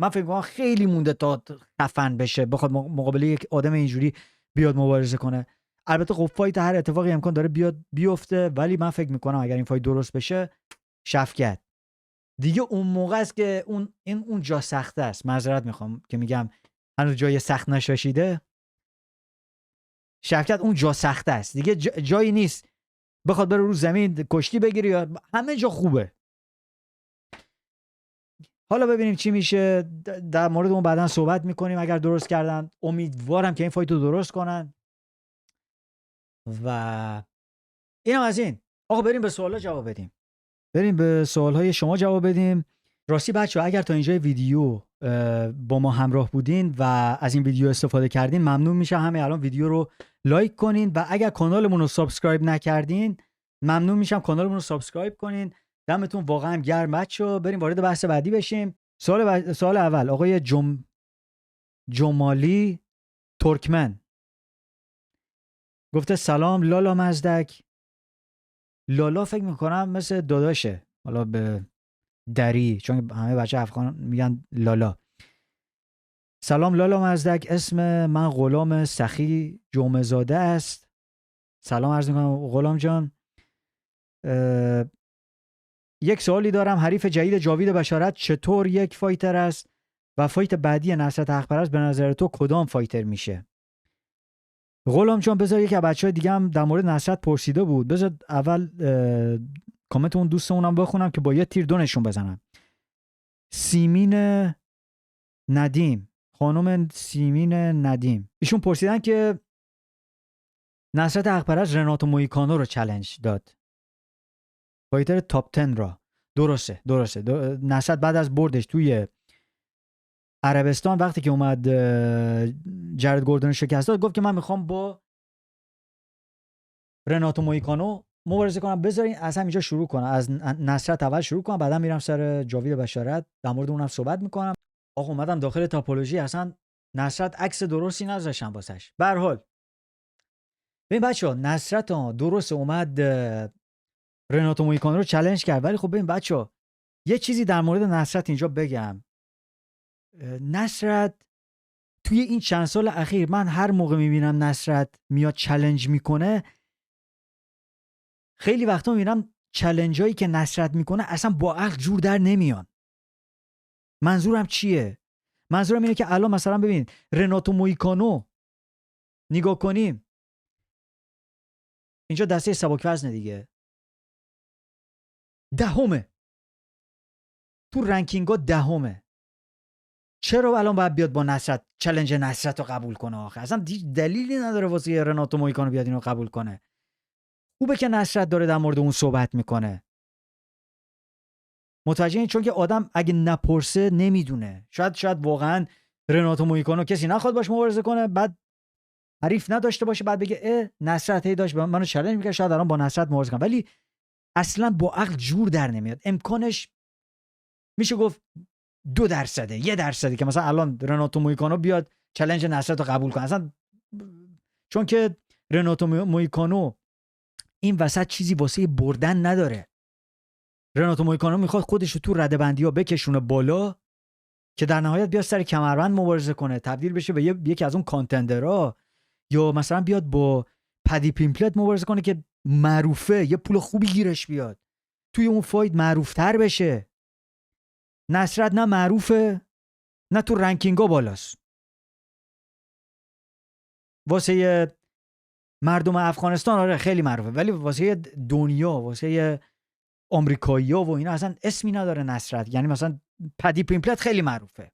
من فکر میکنم خیلی مونده تا خفن بشه بخواد مقابل یک آدم اینجوری بیاد مبارزه کنه. البته خب فایت هر اتفاقی امکان داره بیاد بیفته، ولی من فکر میکنم اگر این فایت درست بشه، شفکت دیگه اون موقع است که اون جا سخته است. معذرت میخوام که میگم هنوز جای سخت نشاشیده. شفکت اون جا سخته است دیگه، جایی نیست بخواد بره رو زمین کشتی بگیره، یا همه جا خوبه. حالا ببینیم چی میشه، در مورد اون بعداً صحبت میکنیم. اگر درست کردن امیدوارم که این فایت رو درست کنن. و اینم از این. آقا بریم به سوالا جواب بدیم. بریم به سوالهای شما جواب بدیم. راستی بچه‌ها اگر تا اینجای ویدیو با ما همراه بودین و از این ویدیو استفاده کردین، ممنون میشه همه الان ویدیو رو لایک کنین، و اگر کانالمون رو سابسکرایب نکردین، ممنون میشم کانالمون رو سابسکرایب کنین. دمتون واقعا گرم بچه‌ها. بریم وارد بحث بعدی بشیم. سوال اول آقای جمالی ترکمن گفته سلام لالا مزدک. لالا فکر میکنم مثل داداشه، حالا به دری، چون همه بچه افغان میگن لالا. سلام لالا مزدک، اسم من غلام سخی جمعه زاده است. سلام عرض میکنم غلام جان. یک سوالی دارم، حریف جدید جاوید بشارت چطور یک فایتر است و فایت بعدی نصرت حق‌پرست به نظر تو کدام فایتر میشه؟ غلام جان بذار یک بچهای دیگه هم در مورد نصرت پرسیده بود، بذار اول کامنت اون دوستمونم بخونم که با یه تیر دونشون بزنم. سیمین ندیم، خانم سیمین ندیم، ایشون پرسیدن که نصرت حق‌پرست رناتو مویکانو رو چالش داد، فایتر تاپ 10 را. درسته نصرت بعد از بردش توی عربستان وقتی که اومد جرد گوردن شکست داد، گفت که من میخوام با رناتو مویکانو مبارزه کنم. بذارین اصلا اینجا شروع کنم، از نصرت اول شروع کنم، بعدا میرم سر جاوید بشارت، در مورد اونم صحبت میکنم. آقا اومدم داخل تاپولوژی، اصلا نصرت عکس درستی نذاشتم واسش. به هر حال ببین بچه‌ها، نصرت درست اومد رناتو مویکانو رو چالش کرد، ولی خب ببین بچه‌ها یه چیزی در مورد نصرت اینجا بگم. نصرت توی این چند سال اخیر من هر موقع میبینم نصرت میاد چالش میکنه، خیلی وقتا میبینم چالش هایی که نصرت میکنه اصلا با عقل جور در نمیان. منظورم چیه؟ منظورم اینه که الان مثلا ببین رناتو مویکانو نگاه کنیم، اینجا دسته سبک وزنه دیگه، 10 تو رنکینگا 10. چرا الان باید بیاد با نصرت چالش نصرت رو قبول کنه؟ آخه اصلا دلیلی نداره واسه رناتو مویکانو بیاد اینو قبول کنه. خوبه که نصرت داره در مورد اون صحبت میکنه، متوجه این؟ چون که آدم اگه نپرسه نمیدونه. شاید واقعا رناتو مویکانو کسی نخواد باش مبارزه کنه، بعد حریف نداشته باشه، بعد بگه نصرت هی داشت منو چالش میکرد، شاید الان با نصرت مبارزه کنم، ولی اصلا با عقل جور در نمیاد. امکانش میشه گفت 2%، 1% که مثلا الان رناتو مویکانو بیاد چالش نصرت رو قبول کنه، اصلا چون که رناتو مویکانو این وسط چیزی واسه بردن نداره. رناتو مویکانو میخواد خودش رو تو ردبندی ها بکشونه بالا که در نهایت بیاد سر کمربند مبارزه کنه، تبدیل بشه به یکی از اون کانتندرها، یا مثلا بیاد با پدی پیمپلت مبارزه کنه که معروفه، یه پول خوبی گیرش بیاد، توی اون فایت معروفتر بشه. نصرت نه معروفه نه تو رنکینگا بالاست. واسه مردم افغانستان آره خیلی معروفه، ولی واسه دنیا، واسه آمریکایی‌ها و اینا اصلا اسمی نداره نصرت. یعنی مثلا پدی پیمپلت خیلی معروفه،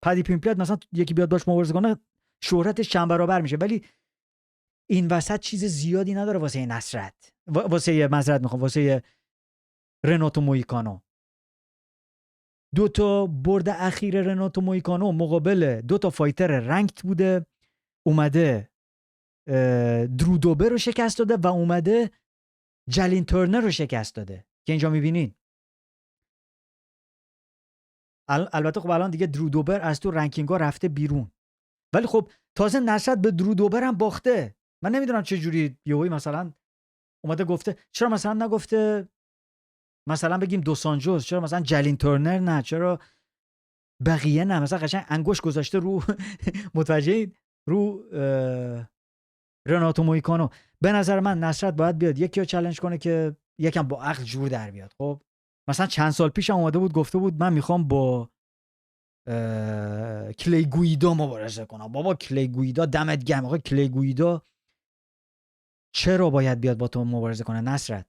پدی پیمپلت مثلا یکی بیاد باش مبارزه کنه شهرتش چند برابر میشه، ولی این وسط چیز زیادی نداره واسه نصرت، واسه رناتو مویکانو. 2 برد اخیر رناتو مویکانو مقابل 2 فایتر رنکت بوده، اومده درو دوبر رو شکست داده و اومده جلین تورنر رو شکست داده که اینجا میبینین. البته خب الان دیگه درو دوبر از تو رنکینگ ها رفته بیرون، ولی خب تازه نصرت به درو دوبر هم باخته. من نمیدونم چه جوری یهویی مثلا اومده گفته، چرا مثلا نگفته مثلا بگیم دوسانجوز، چرا مثلا جلین تورنر نه، چرا بقیه نه، مثلا قشنگ انگوش گذاشته رو متوجه رو رناتو مویکانو. به نظر من نصرت باید بیاد یکی رو چالش کنه که یکم با عقل جور در بیاد. خب مثلا چند سال پیش هم اومده بود گفته بود من میخوام با کلی گویدا مبارزه کنم. بابا کلی گویدا دمت گرم، آقا کلی گویدا چرا باید بیاد با تو مبارزه کنه نصرت؟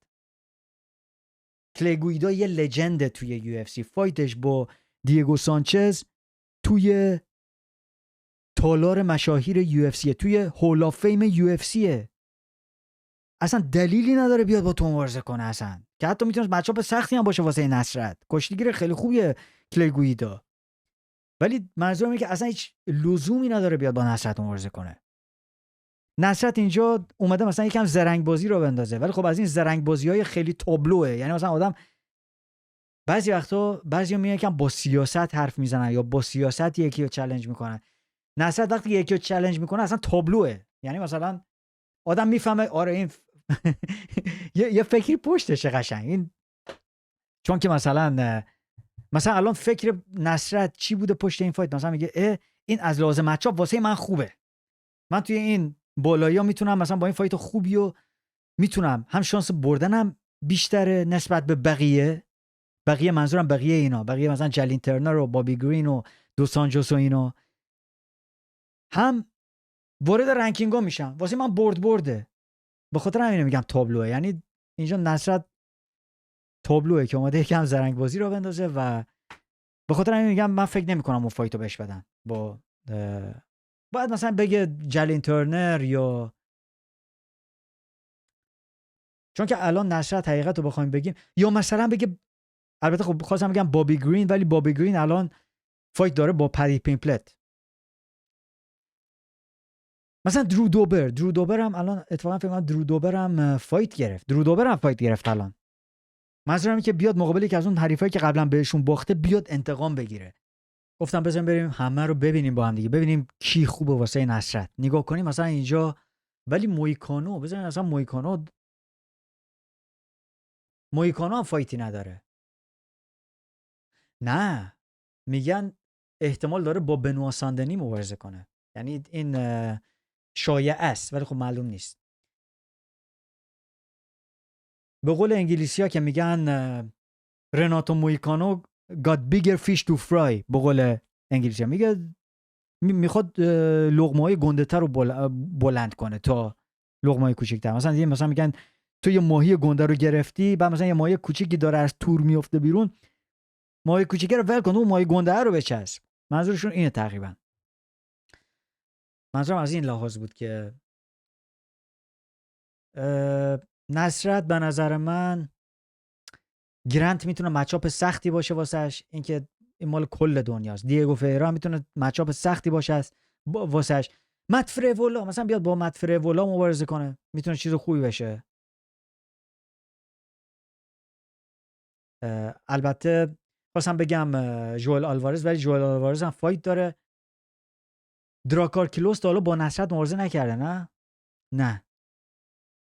کلی گویدا یه لجنده توی یو اف سی، فایتش با دیگو سانچز توی تالار مشاهیر یو اف سی، توی هول آف فیم یو اف سی، اصلا دلیلی نداره بیاد با تو مبارزه کنه اصلا، که حتی میتونه مچاپ سختی هم باشه واسه نصرت. کشتیگیر خیلی خوبیه کلی گویدا، ولی منظورم اینه که اصلا هیچ لزومی نداره بیاد با نصرت مبارزه کنه. نصرت اینجا اومده مثلا یکم زرنگ بازی رو بندازه، ولی خب از این زرنگ بازی‌های خیلی تابلوه. یعنی مثلا آدم بعضی وقتا بعضیا میان که با سیاست حرف میزنن یا با سیاست یکی رو چالش میکنن. نصرت وقتی یکی رو چالش میکنه اصلا تابلوه، یعنی مثلا آدم میفهمه آره این یه فکری پشتشه قشنگ این، چون که مثلا الان فکر نصرت چی بوده پشت این فایت، مثلا میگه این از لحاظ مچاپ واسه من خوبه، من توی این بالایی ها میتونم مثلا با این فایت خوبی و میتونم هم شانس بردنم بیشتره نسبت به بقیه منظورم بقیه اینا، بقیه مثلا جلین ترنر و بابی گرین و دو سانجوس و اینا، هم وارد رنکینگ ها میشم، واسه من برده. به خاطر همینه میگم تابلوه، یعنی اینجا نصرت تابلوه که اومده یکم زرنگ بازی رو بندازه و به خاطر همین میگم من فکر نمی‌کنم اون فایتو بهش بدن. با باید مثلا بگه جلین ترنر، یا چون که الان نصرت حقیقت رو بخوایم بگیم، یا مثلا بگه، البته خب خواستم بگم بابی گرین، ولی بابی گرین الان فایت داره با پری پیمپلت. مثلا درو دوبر هم الان اتفاقا فکر کنم درو دوبر هم فایت گرفت الان. منظورم اینه که بیاد مقابل یکی از اون حریفایی که قبلا بهشون باخته بیاد انتقام بگیره. گفتم بزن بریم همه رو ببینیم با هم دیگه، ببینیم کی خوبه واسه نصرت. نگاه کنیم مثلا اینجا، ولی مویکانو بزنین اصلا مویکانو هم فایتی نداره. نه میگن احتمال داره با بنوا ساندنی مبارزه کنه، یعنی این شایعه است ولی خب معلوم نیست. به قول انگلیسی ها که میگن رناتو مویکانو got bigger fish to fry، به قول انگلیسی ها میگه میخواد لقمه های گنده تر رو بلند کنه تا لقمه های کوچیک‌تر. مثلا میگن تو یه ماهی گنده رو گرفتی، بعد مثلا یه ماهی کوچیکی داره از تور میفته بیرون، ماهی کوچیکه رو ول کن اون ماهی گنده رو بچسب. منظورشون اینه تقریبا. منظورم از این لحاظ بود که نصرت به نظر من گرانت میتونه مچاپ سختی باشه واسش، اینکه این مال کل دنیاست. دیگو فیرا میتونه مچاپ سختی باشه واسش. مت فریولا مثلا بیاد با مت فریولا مبارزه کنه، میتونه چیز خوبی بشه. البته خواستم بگم جوئل آلوارز، ولی جوئل آلوارز هم فایت داره. دراکار کلوس تا حالا با نصرت مبارزه نکرده نه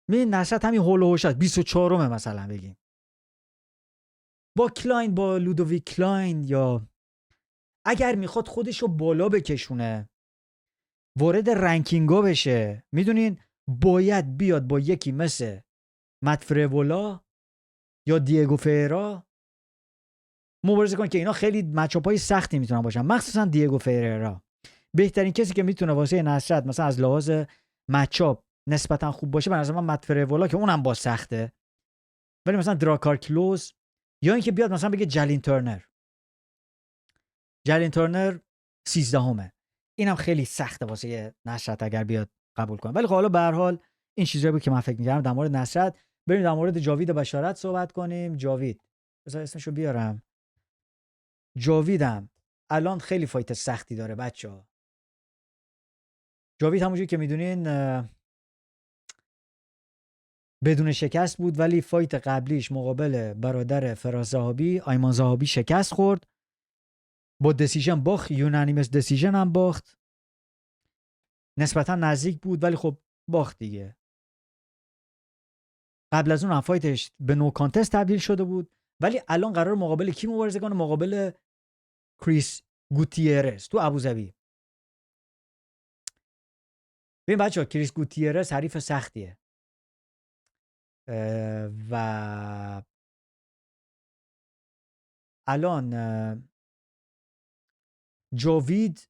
می نصرت همین هول و هوش است، 24 مثلا بگیم با کلاین، با لودویک کلاین، یا اگر میخواد خودشو بالا بکشونه وارد رنکینگا بشه، میدونین باید بیاد با یکی مثل مت فریولا یا دیگو فیرا مبارزه کنه که اینا خیلی مچاپای سختی میتونن باشن، مخصوصا دیگو فیرا. بهترین کسی که میتونه واسه نصرت مثلا از لحاظ مچاپ نسبتا خوب باشه به نظر من مت فریولا، که اونم با سخته، ولی مثلا دراکار کلوز، یا اینکه بیاد مثلا بگه جلین ترنر 13 اینم خیلی سخته واسه نصرت اگر بیاد قبول کنه. ولی خب حالا به هر حال این چیزایی بود که من فکر می‌کردم در مورد نصرت. بریم در مورد جاوید بشارت صحبت کنیم. جاوید بذار اسمشو بیارم. جاویدم الان خیلی فایت سختی داره بچه‌ها. جاوید همونجوری که میدونین بدون شکست بود، ولی فایت قبلیش مقابل برادر فراز زهابی، آیمان زهابی، شکست خورد. با دسیژن باخت، یونانیمس دسیژن هم باخت. نسبتا نزدیک بود ولی خب باخت دیگه. قبل از اون فایتش به نو کانتست تبدیل شده بود، ولی الان قرار مقابل کی مبارزه کنه؟ مقابل کریس گوتیرز تو ابوظبی. ببین بچه‌ها کریس گوتیرز حریف سختیه و الان جاوید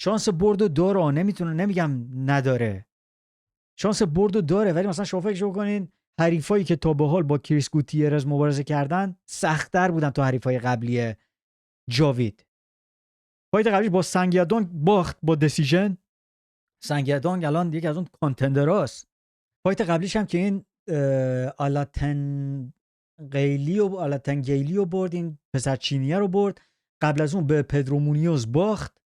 شانس بردو داره، نمیگم نداره، شانس بردو داره، ولی مثلا شما فکر کنین حریفایی که تا به حال با کریس گوتیرز مبارزه کردن سخت‌تر بودن تا حریفای قبلی جاوید. فایت قبلیش با سنگیادونگ باخت با دسیژن. سنگیادونگ الان یکی از اون کانتندراست. فایت قبلیش هم که این آلاتن گیلی رو برد، این پسر چینیه رو برد. قبل از اون به پدرو مونیوز باخت.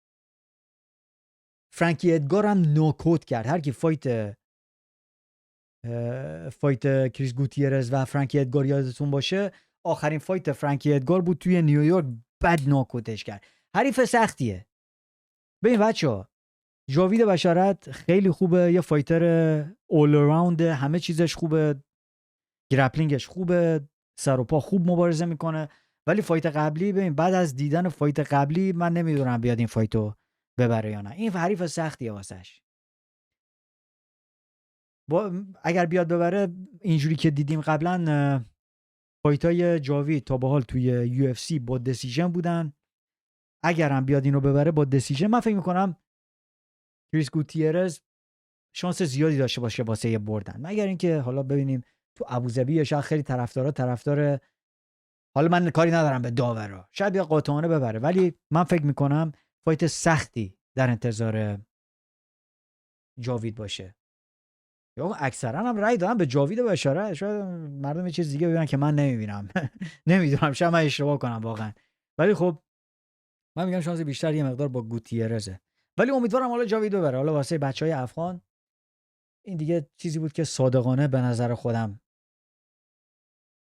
فرانکی ادگار هم نوکوت کرد. هر کی فایت کریس گوتیرز و فرانکی ادگار یادتون باشه، آخرین فایت فرانکی ادگار بود توی نیویورک، بد ناکوتش کرد. حریف سختیه. ببین بچه‌ها، جاوید بشارت خیلی خوبه، یه فایتر اول راوند، همه چیزش خوبه، گرپلینگش خوبه، سر و پا خوب مبارزه میکنه. ولی فایت قبلی، ببین بعد از دیدن فایت قبلی من نمیدونم بیاد این فایتو ببره یا نه. این حریف سختیه واسش. اگر بیاد ببره، اینجوری که دیدیم قبلا فایتای جاوید تا به حال توی یو اف سی با دسیژن بودن. اگر هم بیاد اینو ببره با دسیژن، من فکر میکنم کریس گوتیرز شانس زیادی داشته باشه واسه بردن. مگر اینکه حالا ببینیم تو ابوظبی یا شاید خیلی طرفدار، حالا من کاری ندارم به داورا، شاید بیا قاطعانه ببره، ولی من فکر میکنم فایت سختی در انتظار جاوید باشه. یا اکثرا هم رأی دادن به جاوید بشاره، شاید مردم یه چیز دیگه ببینن که من نمیبینم. نمیدونم، شاید من اشتباه کنم واقعا، ولی خب من میگم شانس بیشتر یه مقدار با گوتیرزه. ولی امیدوارم حالا جاوید ببره. حالا واسه بچهای افغان این دیگه چیزی بود که صادقانه به نظر خودم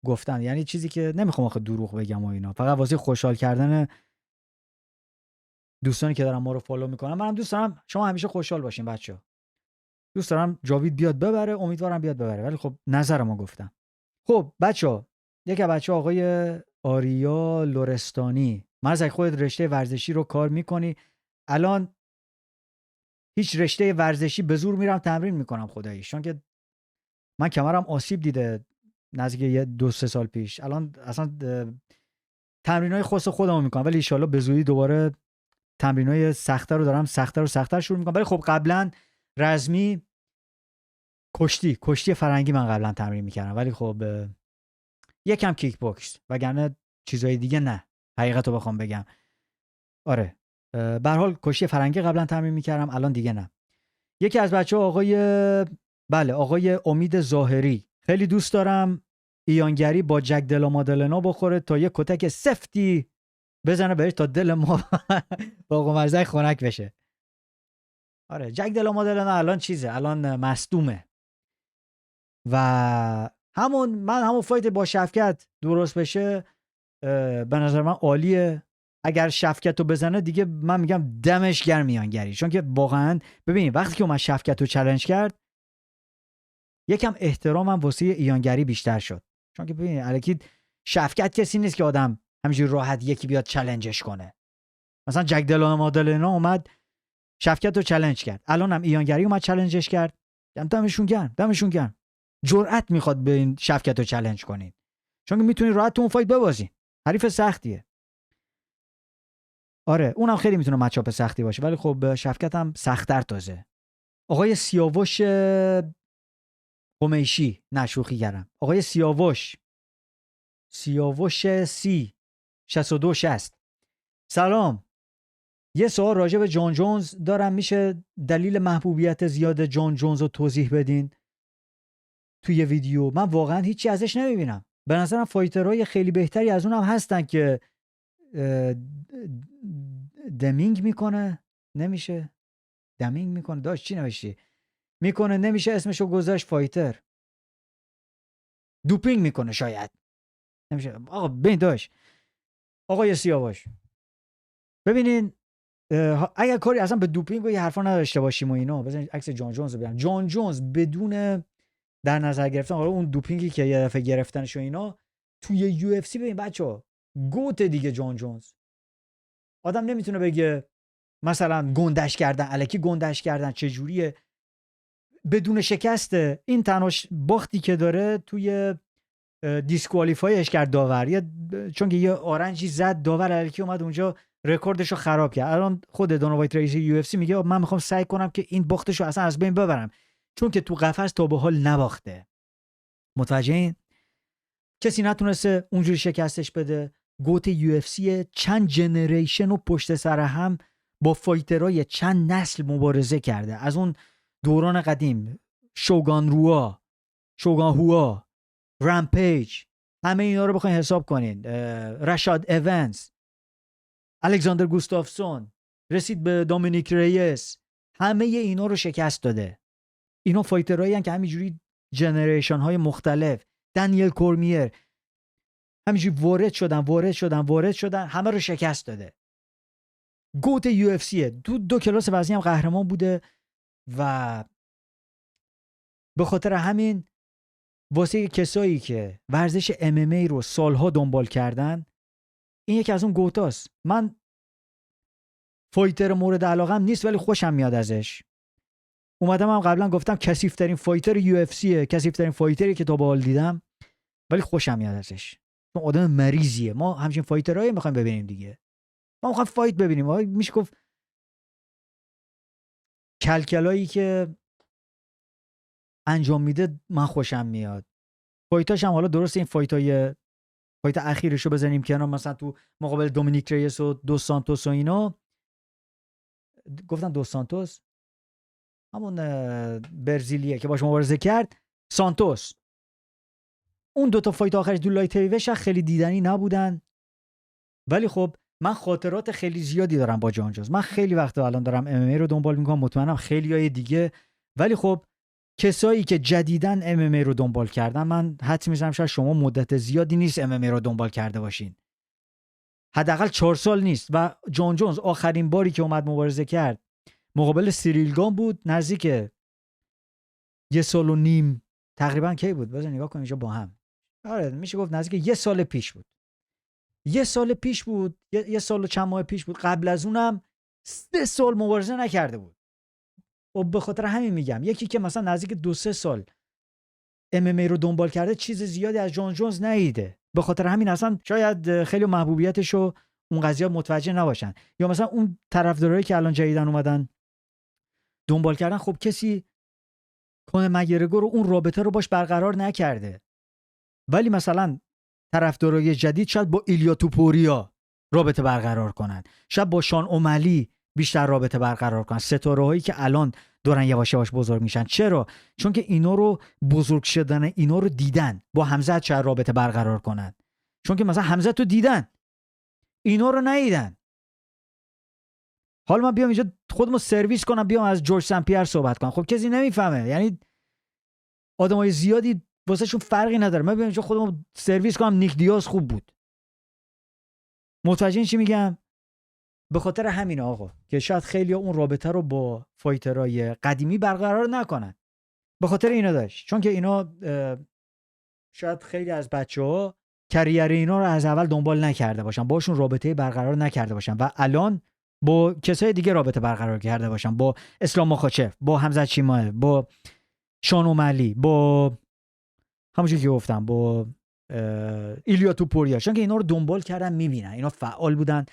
گفتن، یعنی چیزی که نمیخوام آخه دروغ بگم و اینا، فقط واسه خوشحال کردن دوستانی که دارن ما رو فالو میکنن. منم دوست دارم شما همیشه خوشحال باشین بچه‌ها. دوست دارم جاوید بیاد ببره، امیدوارم بیاد ببره، ولی خب نظرمو گفتم. خب بچه‌ها، یک بچه آقای آریا لورستانی، مرز خودت رشته ورزشی رو کار میکنی؟ الان هیچ رشته ورزشی به زور میرم تمرین میکنم خداییش، چون که من کمرم آسیب دیده نزدیک 2-3 سال پیش. الان اصلا تمرینای خاص خودمو میکنم، ولی ان شاءالله به زودی دوباره تمرینای سخت‌تر رو دارم سخت‌تر شروع میکنم. ولی خب قبلا رزمی کشتی فرنگی من قبلا تمرین میکردم، ولی خب یکم کیک باکس، وگرنه چیزای دیگه نه، حقیقتو بخوام بگم. آره، به هر حال کشتی فرنگی قبلا تمرین میکردم، الان دیگه نه. یکی از بچه‌ها آقای امید ظاهری، خیلی دوست دارم ایانگری با جک دلا مادلنا بخوره تا یه کتک سفتی بزنه بهش تا دل ما با قمرزه خنک بشه. آره، جک دلا مادلنا الان چیزه، الان مصدومه و همون فایت با شفکت درست بشه به نظر من عالیه. اگر شفکت رو بزنه دیگه من میگم دمش گرم ایانگری، چون که واقعا ببین وقتی که اومد شفکت رو چالش کرد یکم احترامم واسه ایانگری بیشتر شد، چون که ببین الکی شفکت کسی نیست که آدم همینجوری راحت یکی بیاد چالنجش کنه. مثلا جک دلا مادلنا اومد شفکت رو چالش کرد، الان هم ایانگری اومد چالنجش کرد، دمشون گرم. جرأت میخواد به این شفکت رو چالش کنین، چون که میتونی راحت تو اون فایت ببازین. حریف سختیه. آره، اونم خیلی میتونه مچاپ سختی باشه، ولی خب شفکت هم سخت‌تر تازه. آقای سیاوش قمیشی، نه شوخی کردم، آقای سیاوش سی 6260. سلام، یه سوال راجع به جان جونز دارم، میشه دلیل محبوبیت زیاد جان جونز رو توضیح بدین توی یه ویدیو؟ من واقعا هیچی ازش نمیبینم. به نظرم فایترهای خیلی بهتری از اونم هستن که دمینگ میکنه، نمیشه دمینگ میکنه، داشت چی نوشتی میکنه، نمیشه اسمشو گذاشت فایتر، دوپینگ میکنه شاید، نمیشه. آقا ببین داشت آقای سیاوش، ببینین اگر کاری اصلا به دوپینگ و یه حرفا نداشته باشیم و اینا، بزنید عکس جان جونز رو بیارم. جان جونز بدون در نظر گرفتن حالا اون دوپینگی که یه دفعه گرفتنش و اینا توی یو اف سی، ببین بچه‌ها گوت دیگه جان جونز. آدم نمیتونه بگه مثلا گندش کردن، الکی گندش کردن، چه جوریه بدون شکسته. این تنها باختی که داره توی دیسکوالیفایش کرد داور، چون که یه آرنجی زد داور، الکی اومد اونجا رکوردشو خراب کرد. الان خود دانا وایت رئیس یو اف سی میگه من میخوام سعی کنم که این باختشو اصلا از بین ببرم، چون که تو قفس تا به حال نباخته. متوجهین؟ کسی نتونسته اونجوری شکستش بده. گوت یو اف سی چند جنریشن و پشت سر هم با فایترهای چند نسل مبارزه کرده، از اون دوران قدیم، شوگان هوا، رامپیج، همه اینا رو بخواین حساب کنین، رشاد ایونز، الکساندر گوستافسون، رسید به دومینیک ریس، همه اینا رو شکست داده. اینا فایترهایی هستن که همینجوری جنریشن های مختلف، دنیل کورمیر، همینجوری وارد شدن همه رو شکست داده. گوت یو اف سیه، دو کلاس وزنی هم قهرمان بوده و به خاطر همین واسه کسایی که ورزش MMA رو سالها دنبال کردن این یکی از اون گوتاست. من فایتر مورد علاقم نیست ولی خوشم میاد ازش. اومدم هم قبلا گفتم کثیف‌ترین فایتر یو اف سیه، کثیف‌ترین فایتری که تا به حال دیدم، ولی خوشم میاد ازش. چون آدم مریضیه. ما همچین فایترایی میخوایم ببینیم دیگه. ما میخوایم فایت ببینیم. میشه گفت کلکلایی که انجام میده من خوشم میاد. فایتاش هم حالا درست این فایت اخیرشو بزنیم کنار، مثلا تو مقابل دومینیک ریس و دو سانتوس و اینا، گفتن دو سانتوس همون برزیلیه که باش مبارزه کرد، سانتوس، اون دوتا فایت آخرش دو لایت هیویش خیلی دیدنی نبودن. ولی خب من خاطرات خیلی زیادی دارم با جان جونز. من خیلی وقتا الان دارم ام ام ای رو دنبال میکنم، مطمئنم خیلیای دیگه. ولی خب کسایی که جدیدن ام ام ای رو دنبال کردن، من حدس میزنم شاید شما مدت زیادی نیست ام ام ای رو دنبال کرده باشین، حداقل 4 سال نیست. و جان جونز آخرین باری که اومد مبارزه کرد مقابل سیریل گان بود، نزدیک 1.5 سال تقریبا. کی بود؟ بذار نگاه کنیم اینجا با هم. آره میشه گفت نزدیک 1 سال پیش بود. 1 سال پیش بود، 1 سال و چند ماه پیش بود. قبل از اونم 3 سال مبارزه نکرده بود. و به خاطر همین میگم یکی که مثلا نزدیک 2-3 سال ام ام ای رو دنبال کرده چیز زیادی از جان جونز ندیده. به خاطر همین اصلا شاید خیلی محبوبیتش رو اون قضیه متوجه نباشن. یا مثلا اون طرفدارایی که الان جدیدن اومدن دنبال کردن، خب کسی کنر مگرگور رو اون رابطه رو باش برقرار نکرده، ولی مثلا طرفدارای جدید شاید با ایلیا توپوریا رابطه برقرار کنن، شاید با شان اوملی بیشتر رابطه برقرار کنن، ستاره هایی که الان دارن یواش یواش بزرگ میشن. چرا؟ چون که اینا رو بزرگ شدن اینا رو دیدن. با حمزه چه رابطه برقرار کنن؟ چون که مثلا حمزه تو دیدن، اینا رو ندیدن. حالا من بیام اینجا خودمو سرویس کنم، بیام از جورج سن پیر صحبت کنم، خب کسی نمیفهمه. یعنی آدمای زیادی واسهشون فرقی نداره. من بیام اینجا خودمو سرویس کنم نیک دیاز خوب بود. متوجه چی میگم؟ به خاطر همین آقا که شاید خیلی اون رابطه رو با فایترهای قدیمی برقرار نکنن، به خاطر اینا داشت. چون که اینا شاید خیلی از بچه‌ها کریر اینا رو از اول دنبال نکرده باشن، باشون رابطه برقرار نکرده باشن و الان با کسای دیگه رابطه برقرار کرده باشن، با اسلام مخاچف، با حمزه چیماه، با شان اوملی، با همونجوری که گفتم با ایلیا توپوریا. چون که اینا رو دنبال کردن، میبینن اینا فعال بودن،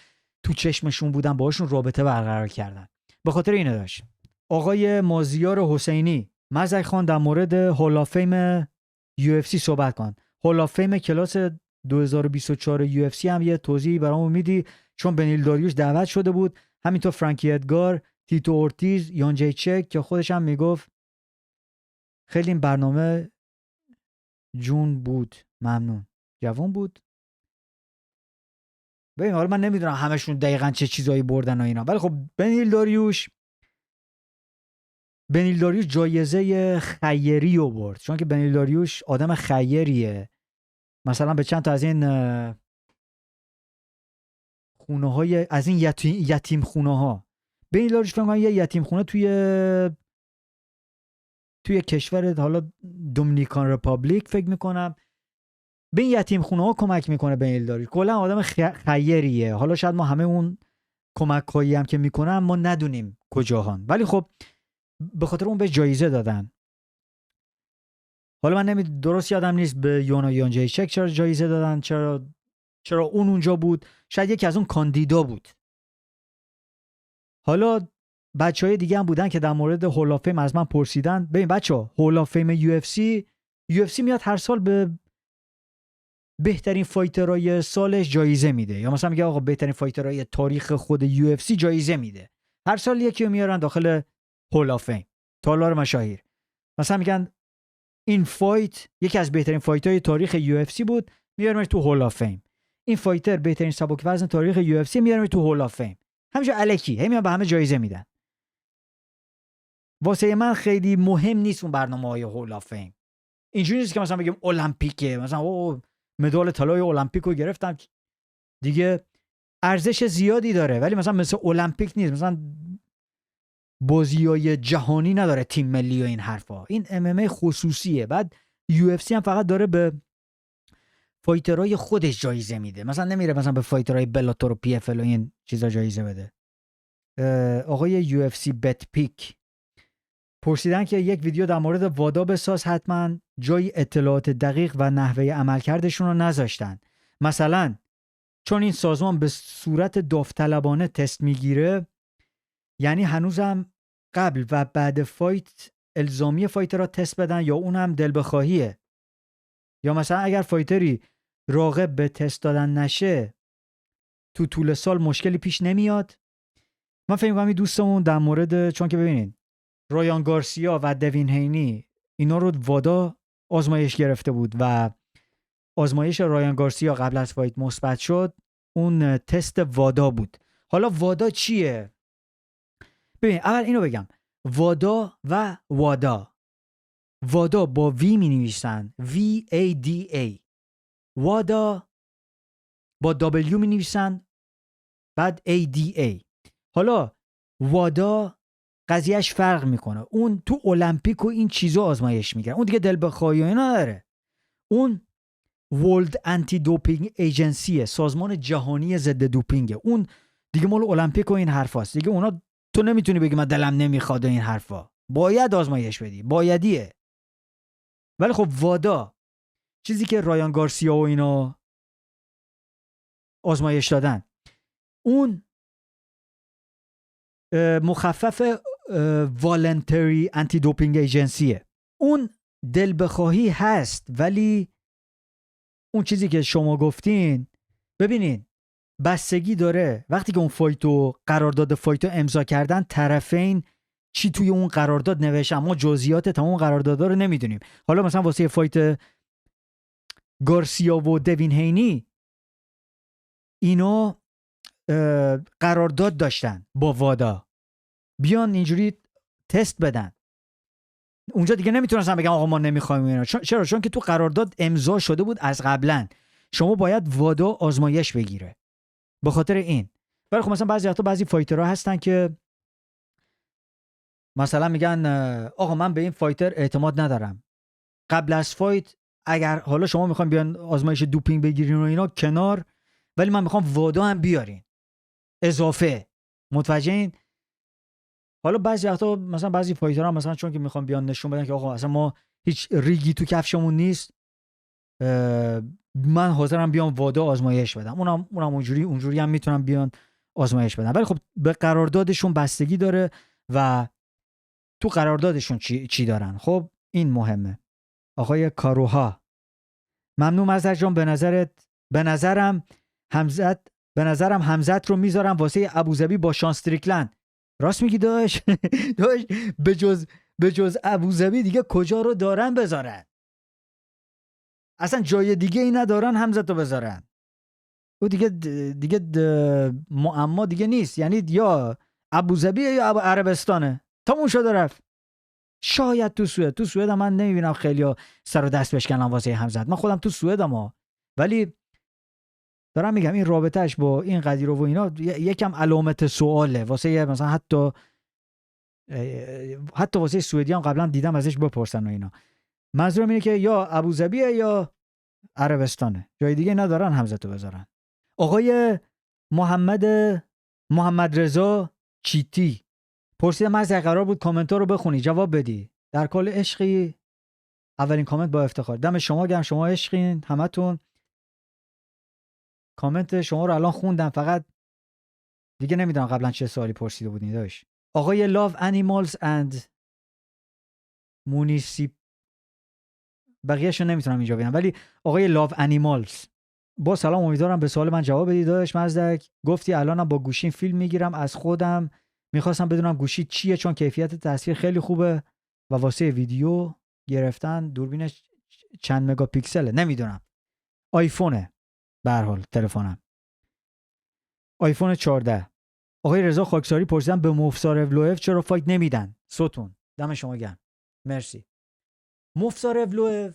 تو چشمشون بودن، باهاشون رابطه برقرار کردن. به خاطر اینه داشت. آقای مازیار حسینی، مزک خان در مورد هال آف فیم یو اف سی صحبت کن. هال آف فیم کلاس 2024 یو اف سی هم یه توضیحی برامون میدی؟ چون بنیل داریوش دعوت شده بود، همینطور فرانکی ادگار، تیتو اورتیز، یان جیچک که خودش هم میگفت خیلی این برنامه جون بود، ممنون، جوان بود. ببین حالا من نمیدونم همشون دقیقاً چه چیزایی بردن و اینا، ولی خب بنیل داریوش جایزه خیری رو برد، چون که بنیل داریوش آدم خیریه. مثلا به چند تا از این خونه های، از این یتیم خونه ها، بنیل داریوش فکر کنم یه یتیم خونه توی کشور حالا دومینیکان رپابلیک فکر میکنم، به این یتیم خونه ها کمک میکنه. بنیل داریوش کلا آدم خیریه. حالا شاید ما همه اون کمک هایی هم که میکنن ما ندونیم کجاهان، ولی خب به خاطر اون به جایزه دادن. حالا من درست یادم نیست به یان جیچک چرا جایزه دادن، چرا اون اونجا بود، شاید یکی از اون کاندیدا بود. حالا بچهای دیگه هم بودن که در مورد هال آف فیم از من پرسیدن. ببین بچه‌ها، هال آف فیم یو اف سی میاد هر سال به بهترین فایترهای سالش جایزه میده، یا مثلا میگه آقا بهترین فایترهای تاریخ خود یو اف سی جایزه میده. هر سال یکی رو میارن داخل هال آف فیم، تالار مشاهیر. مثلا میگن این فایت یکی از بهترین فایت‌های تاریخ یو اف سی بود، میارمش تو هال آف فیم. این فایتر بهترین سبک وزن تاریخ یو اف سی، میارمش تو هال آف فیم. همینجا الکی میان به همه جایزه میدن. واسه من خیلی مهم نیست اون برنامه‌های هال آف فیم. اینجوری نیست که مثلا بگیم المپیکه، مثلا مدال طلای المپیک رو گرفتن، دیگه ارزش زیادی داره، ولی مثلا المپیک نیست، مثلا بازیای جهانی نداره، تیم ملی و این حرفا. این MMA خصوصیه. بعد UFC هم فقط داره به فایترهای خودش جایزه میده، مثلا نمیره مثلا به فایترهای بلاتور و PFL و این چیزا جایزه بده. آقای UFC بت پیک پرسیدن که یک ویدیو در مورد وادا بساز، حتما جای اطلاعات دقیق و نحوه عملکردشون رو نذاشتن. مثلا چون این سازمان به صورت داوطلبانه تست میگیره، یعنی هنوزم قبل و بعد فایت الزامی فایتر را تست بدن یا اونم دل بخواهیه، یا مثلا اگر فایتری راغب به تست دادن نشه تو طول سال مشکلی پیش نمیاد. من فکر می‌کنم این دوستمون در مورد، چون که ببینید رایان گارسیا و دوین هینی اینا رو وادا آزمایش گرفته بود و آزمایش رایان گارسیا قبل از فایت مثبت شد، اون تست وادا بود. حالا وادا چیه؟ ببین اول اینو بگم، وادا و وادا با وی می نویسن، VADA. وادا با W می نویسن، بعد ADA. حالا وادا قضیهش فرق میکنه، اون تو المپیک و این چیزو آزمایش میگیره، اون دیگه دل بخواهی و اینا نداره. اون ورلد آنتی دوپینگ ایجنسیه، سازمان جهانی ضد دوپینگه، اون دیگه مال المپیک و این حرفاست دیگه. اونا تو نمیتونی بگی من دلم نمیخواد این حرفا، باید آزمایش بدی، بایدیه. ولی خب وادا، چیزی که رایان گارسیا و اینا آزمایش دادن، اون مخفف والنتری آنتی دوپینگ ایجنسیه. اون دل بخواهی هست، ولی اون چیزی که شما گفتین، ببینین بستگی داره. وقتی که اون فایتو قرارداد فایتو امضا کردن، طرفین چی توی اون قرارداد نوشتن، ما جزئیات تمام قراردادا رو نمیدونیم. حالا مثلا واسه فایت گارسیا و دوین هینی اینا قرارداد داشتن با وادا، بیان اینجوری تست بدن. اونجا دیگه نمیتونستن بگم آقا ما نمیخوایم اینا. چرا؟ چون که تو قرارداد امضا شده بود از قبلا، شما باید وادا آزمایش بگیره، به خاطر این. ولی خب مثلا بعضی فایترها هستن که مثلا میگن آقا من به این فایتر اعتماد ندارم، قبل از فایت اگر حالا شما میخواین بیان آزمایش دوپینگ بگیرین و اینا کنار، ولی من میخوام وادا هم بیارین اضافه، متوجهین؟ حالا بعضی وقتا مثلا بعضی فایترها مثلا چون که میخوام بیان نشون بدن که آقا اصلا ما هیچ ریگی تو کفشمون نیست، من حاضرم بیام وادا آزمایش بدم، اونم اونجوری هم میتونم بیان آزمایش بدم. ولی خب به قراردادشون بستگی داره و تو قراردادشون چی دارن. خب این مهمه. آقای کاروها، ممنون مظهر جان، به نظرم همزت رو میذارم واسه ابوظبی با شان استریکلند. راست میگی داش. داش به جز ابوظبی دیگه کجا رو دارن بذارن؟ اصلا جای دیگه ای ندارن همزت رو بذارن. او دیگه معما دیگه نیست، یعنی یا ابوظبی یا عربستانه، تموم شده رفت. شاید تو سوئد من نمیبینم خیلی سر و دست بشکنن واسه همزت. من خودم تو سوئدم ولی دارم میگم این رابطهش با این قضیه و اینا یکم علامت سواله واسه مثلا حتی واسه سوئدی هم قبلا دیدم ازش بپرسن و اینا. منظورم اینه که یا ابوظبیه یا عربستانه، جای دیگه ندارن همزتو بذارن. آقای محمد رضا چیتی پرسیدم من قرار بود کامنت‌ها رو بخونی جواب بدی، در کل عشقی. اولین کامنت با افتخار، دم شما گرم، شما عشقین همتون. کامنت شما رو الان خوندم، فقط دیگه نمیدونم قبلا چه سوالی پرسیده بودین داش. آقای Love Animals and Municip، بقیه‌شو نمیتونم اینجا بگم، ولی آقای Love Animals با سلام، امیدوارم به سوال من جواب بدی داش مزدک. گفتی الانم با گوشیم فیلم میگیرم از خودم، میخواستم بدونم گوشی چیه چون کیفیت تصویر خیلی خوبه و واسه ویدیو گرفتن دوربینش چند مگاپیکسله. نمیدونم، آیفونه، به هر حال تلفنم آیفون 14. آقای رضا خاکساری پرسیدن به موفساروف چرا فایت نمیدن؟ ستون دم شما گرم، مرسی. موفساروف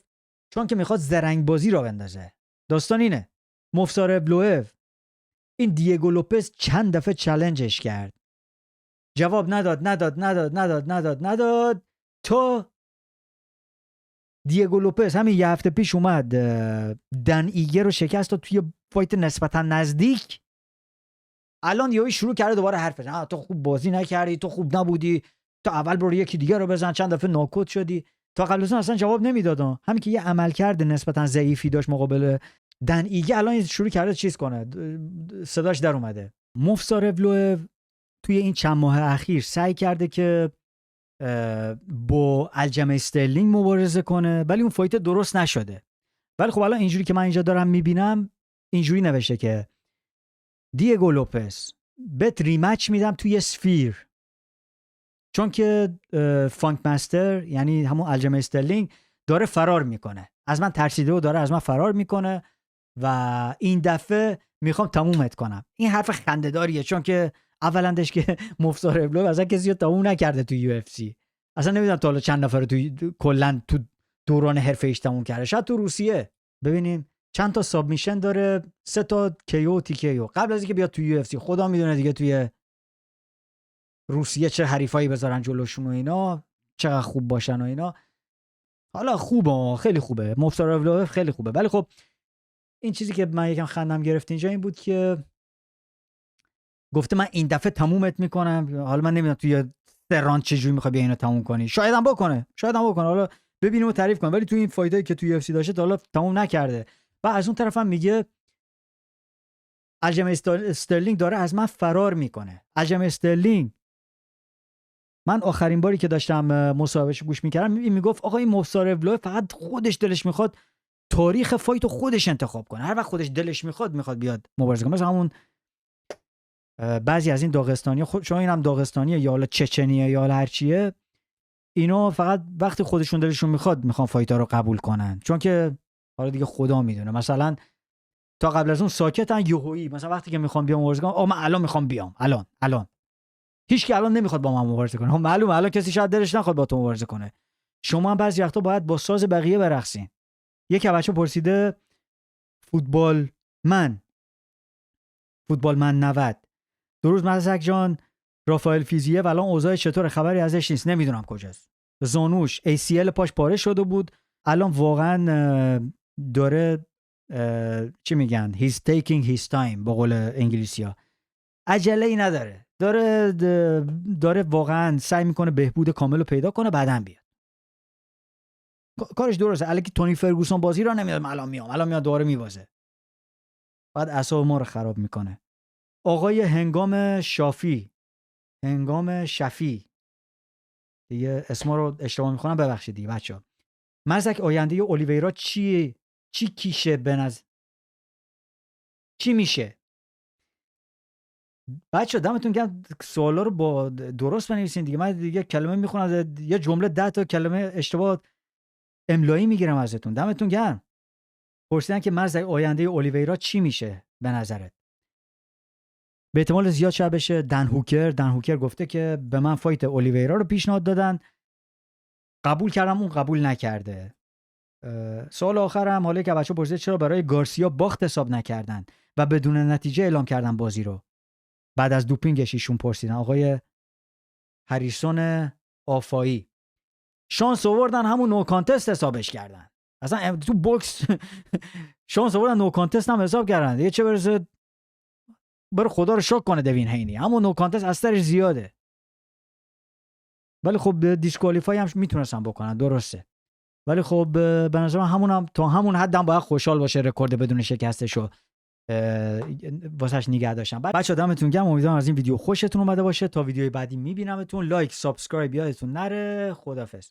چون که میخواد زرنگ بازی را بندازه داستان اینه مفسار بلوئف این دیگو لوپز چند دفعه چالنجش کرد، جواب نداد تا دیگو لوپز همین یه هفته پیش اومد دن ایگر رو شکست و توی فایت نسبتا نزدیک. الان یهو شروع کرده دوباره حرف بزنه تو خوب بازی نکردی، تو خوب نبودی، تو اول برو یکی دیگه رو بزن، چند دفعه ناکوت شدی. تا قبل از اون اصلا جواب نمیداد. همین که یه عملکرد نسبتا ضعیفی داشت مقابل دن ایگر، الان شروع کرده چیز کنه، صداش در اومده. موفسارولوف توی این چند ماه اخیر سعی کرده که با الجمع استرلینگ مبارزه کنه، ولی اون فایت درست نشده. ولی خب الان اینجوری که من اینجا دارم میبینم اینجوری نوشته که دیگو لوپز بهت ریمچ میدم توی سفیر، چون که فانک مستر یعنی همون الجمع استرلینگ داره فرار میکنه، از من ترسیده و داره از من فرار میکنه و این دفعه میخوام تمومت کنم. این حرف خنده‌داریه، چون که اولندش که مفسار ابلو اصلا کسی رو تموم نکرده تو یو اف سی. اصلا نمیدونم تا حالا چند نفر رو تو کلا تو دوران حرفه‌ایش تموم کرده. شاید تو روسیه ببینیم چند تا سابمیشن داره، 3 تا کیو تی کیو قبل از اینکه بیاد تو یو اف سی. خدا میدونه دیگه توی روسیه چه حریفایی بذارن جلوشون و اینا، چقدر خوب باشن و اینا. حالا خوبه، خیلی خوبه، مفسار ابلو خیلی خوبه. ولی خب این چیزی که من یکم خندم گرفت اینجا این بود که گفته من این دفعه تمومت میکنم. حالا من نمیدونم توی 3 راند چجوری میخوای بیا اینو تموم کنی، شاید هم بکنه حالا ببینیم و تعریف کنه. ولی توی این فایتایی که توی یو اف سی داشته تا حالا تموم نکرده. و از اون طرف هم میگه الجمع استرلینگ داره از من فرار میکنه. الجمع استرلینگ، من آخرین باری که داشتم مصاحبهش گوش میکردم این میگفت آقا این مفسار فقط خودش دلش میخواد تاریخ فایتو خودش انتخاب کنه، هر وقت خودش دلش میخواد بیاد مبارزه کنه. مثلا همون بعضی از این داغستانی‌ها، خود شما اینم داغستانیه یا حالا چچنیه یا حالا هر چیه، اینا فقط وقتی خودشون دلشون میخوان فایتا رو قبول کنن، چون که حالا دیگه خدا میدونه. مثلا تا قبل از اون ساکتن، یهویی مثلا وقتی که میخوام بیام مبارزه کنم، من الان میخوام بیام، الان هیچ کی الان نمیخواد با من مبارزه کنه. معلومه الان کسی شاید دلش نخواد با تو مبارزه کنه. شما هم بعضی وقتا باید با ساز بقیه برقصین. یک بچه پرسیده فوتبال من 90 دروز مزدک جان رافائل فیزیه و الان اوضاع چطوره؟ خبری ازش نیست، نمیدونم کجاست. زانوش ACL پاش پاره شده بود، الان واقعا داره چی میگن he's taking his time به قول انگلیسی‌ها، عجله ای نداره، داره واقعا سعی میکنه بهبود کامل رو پیدا کنه بعداً بیاد. کارش درسته. الکی تونی فرگوسون بازی را نمیاد الان میاد دوباره میوازه، بعد اعصاب ما رو خراب میکنه. آقای هنگام شفی دیگه اسما رو اشتباه میخونم ببخشید دیگه بچه‌ها. مزدک آینده اولیویرا چی کیشه چی میشه؟ بچه‌ها دمتون گرم، سوالا رو با درست بنویسین دیگه. من دیگه کلمه میخونم یه جمله 10 تا کلمه اشتباه املایی میگیرم ازتون. دمتون گرم. پرسیدن که مزدک آینده اولیویرا چی میشه به نظرت؟ به احتمال زیاد شاید بشه دن هوکر گفته که به من فایت اولیویرا رو پیشنهاد دادن، قبول کردم، اون قبول نکرده. سوال آخرم، حالا که بچه‌ها پرسیدن چرا برای گارسیا باخت حساب نکردن و بدون نتیجه اعلام کردن بازی رو بعد از دوپینگش، ایشون پرسیدن. آقای هریسون آفایی شانس آوردن همون نو کانتست حسابش کردن. اصلا تو باکس شانس آوردن نو کانتست هم حساب کردن دیگه، چه برسه بر خدا رو شک کنه دوین هینی. همون نو کانتست اثرش زیاده، ولی خب دیسکوالیفای هم میتونستن بکنن، درسته. ولی خب به نظر من همون تا همون حد هم باید خوشحال باشه رکورد بدون شکستشو واسش نگه داشتن. بچه‌ها دمتون گرم، امیدوارم از این ویدیو خوشتون اومده باشه. تا ویدیوی بعدی میبینمتون. لایک، سابسکرایب یادتون نره. خدافظ.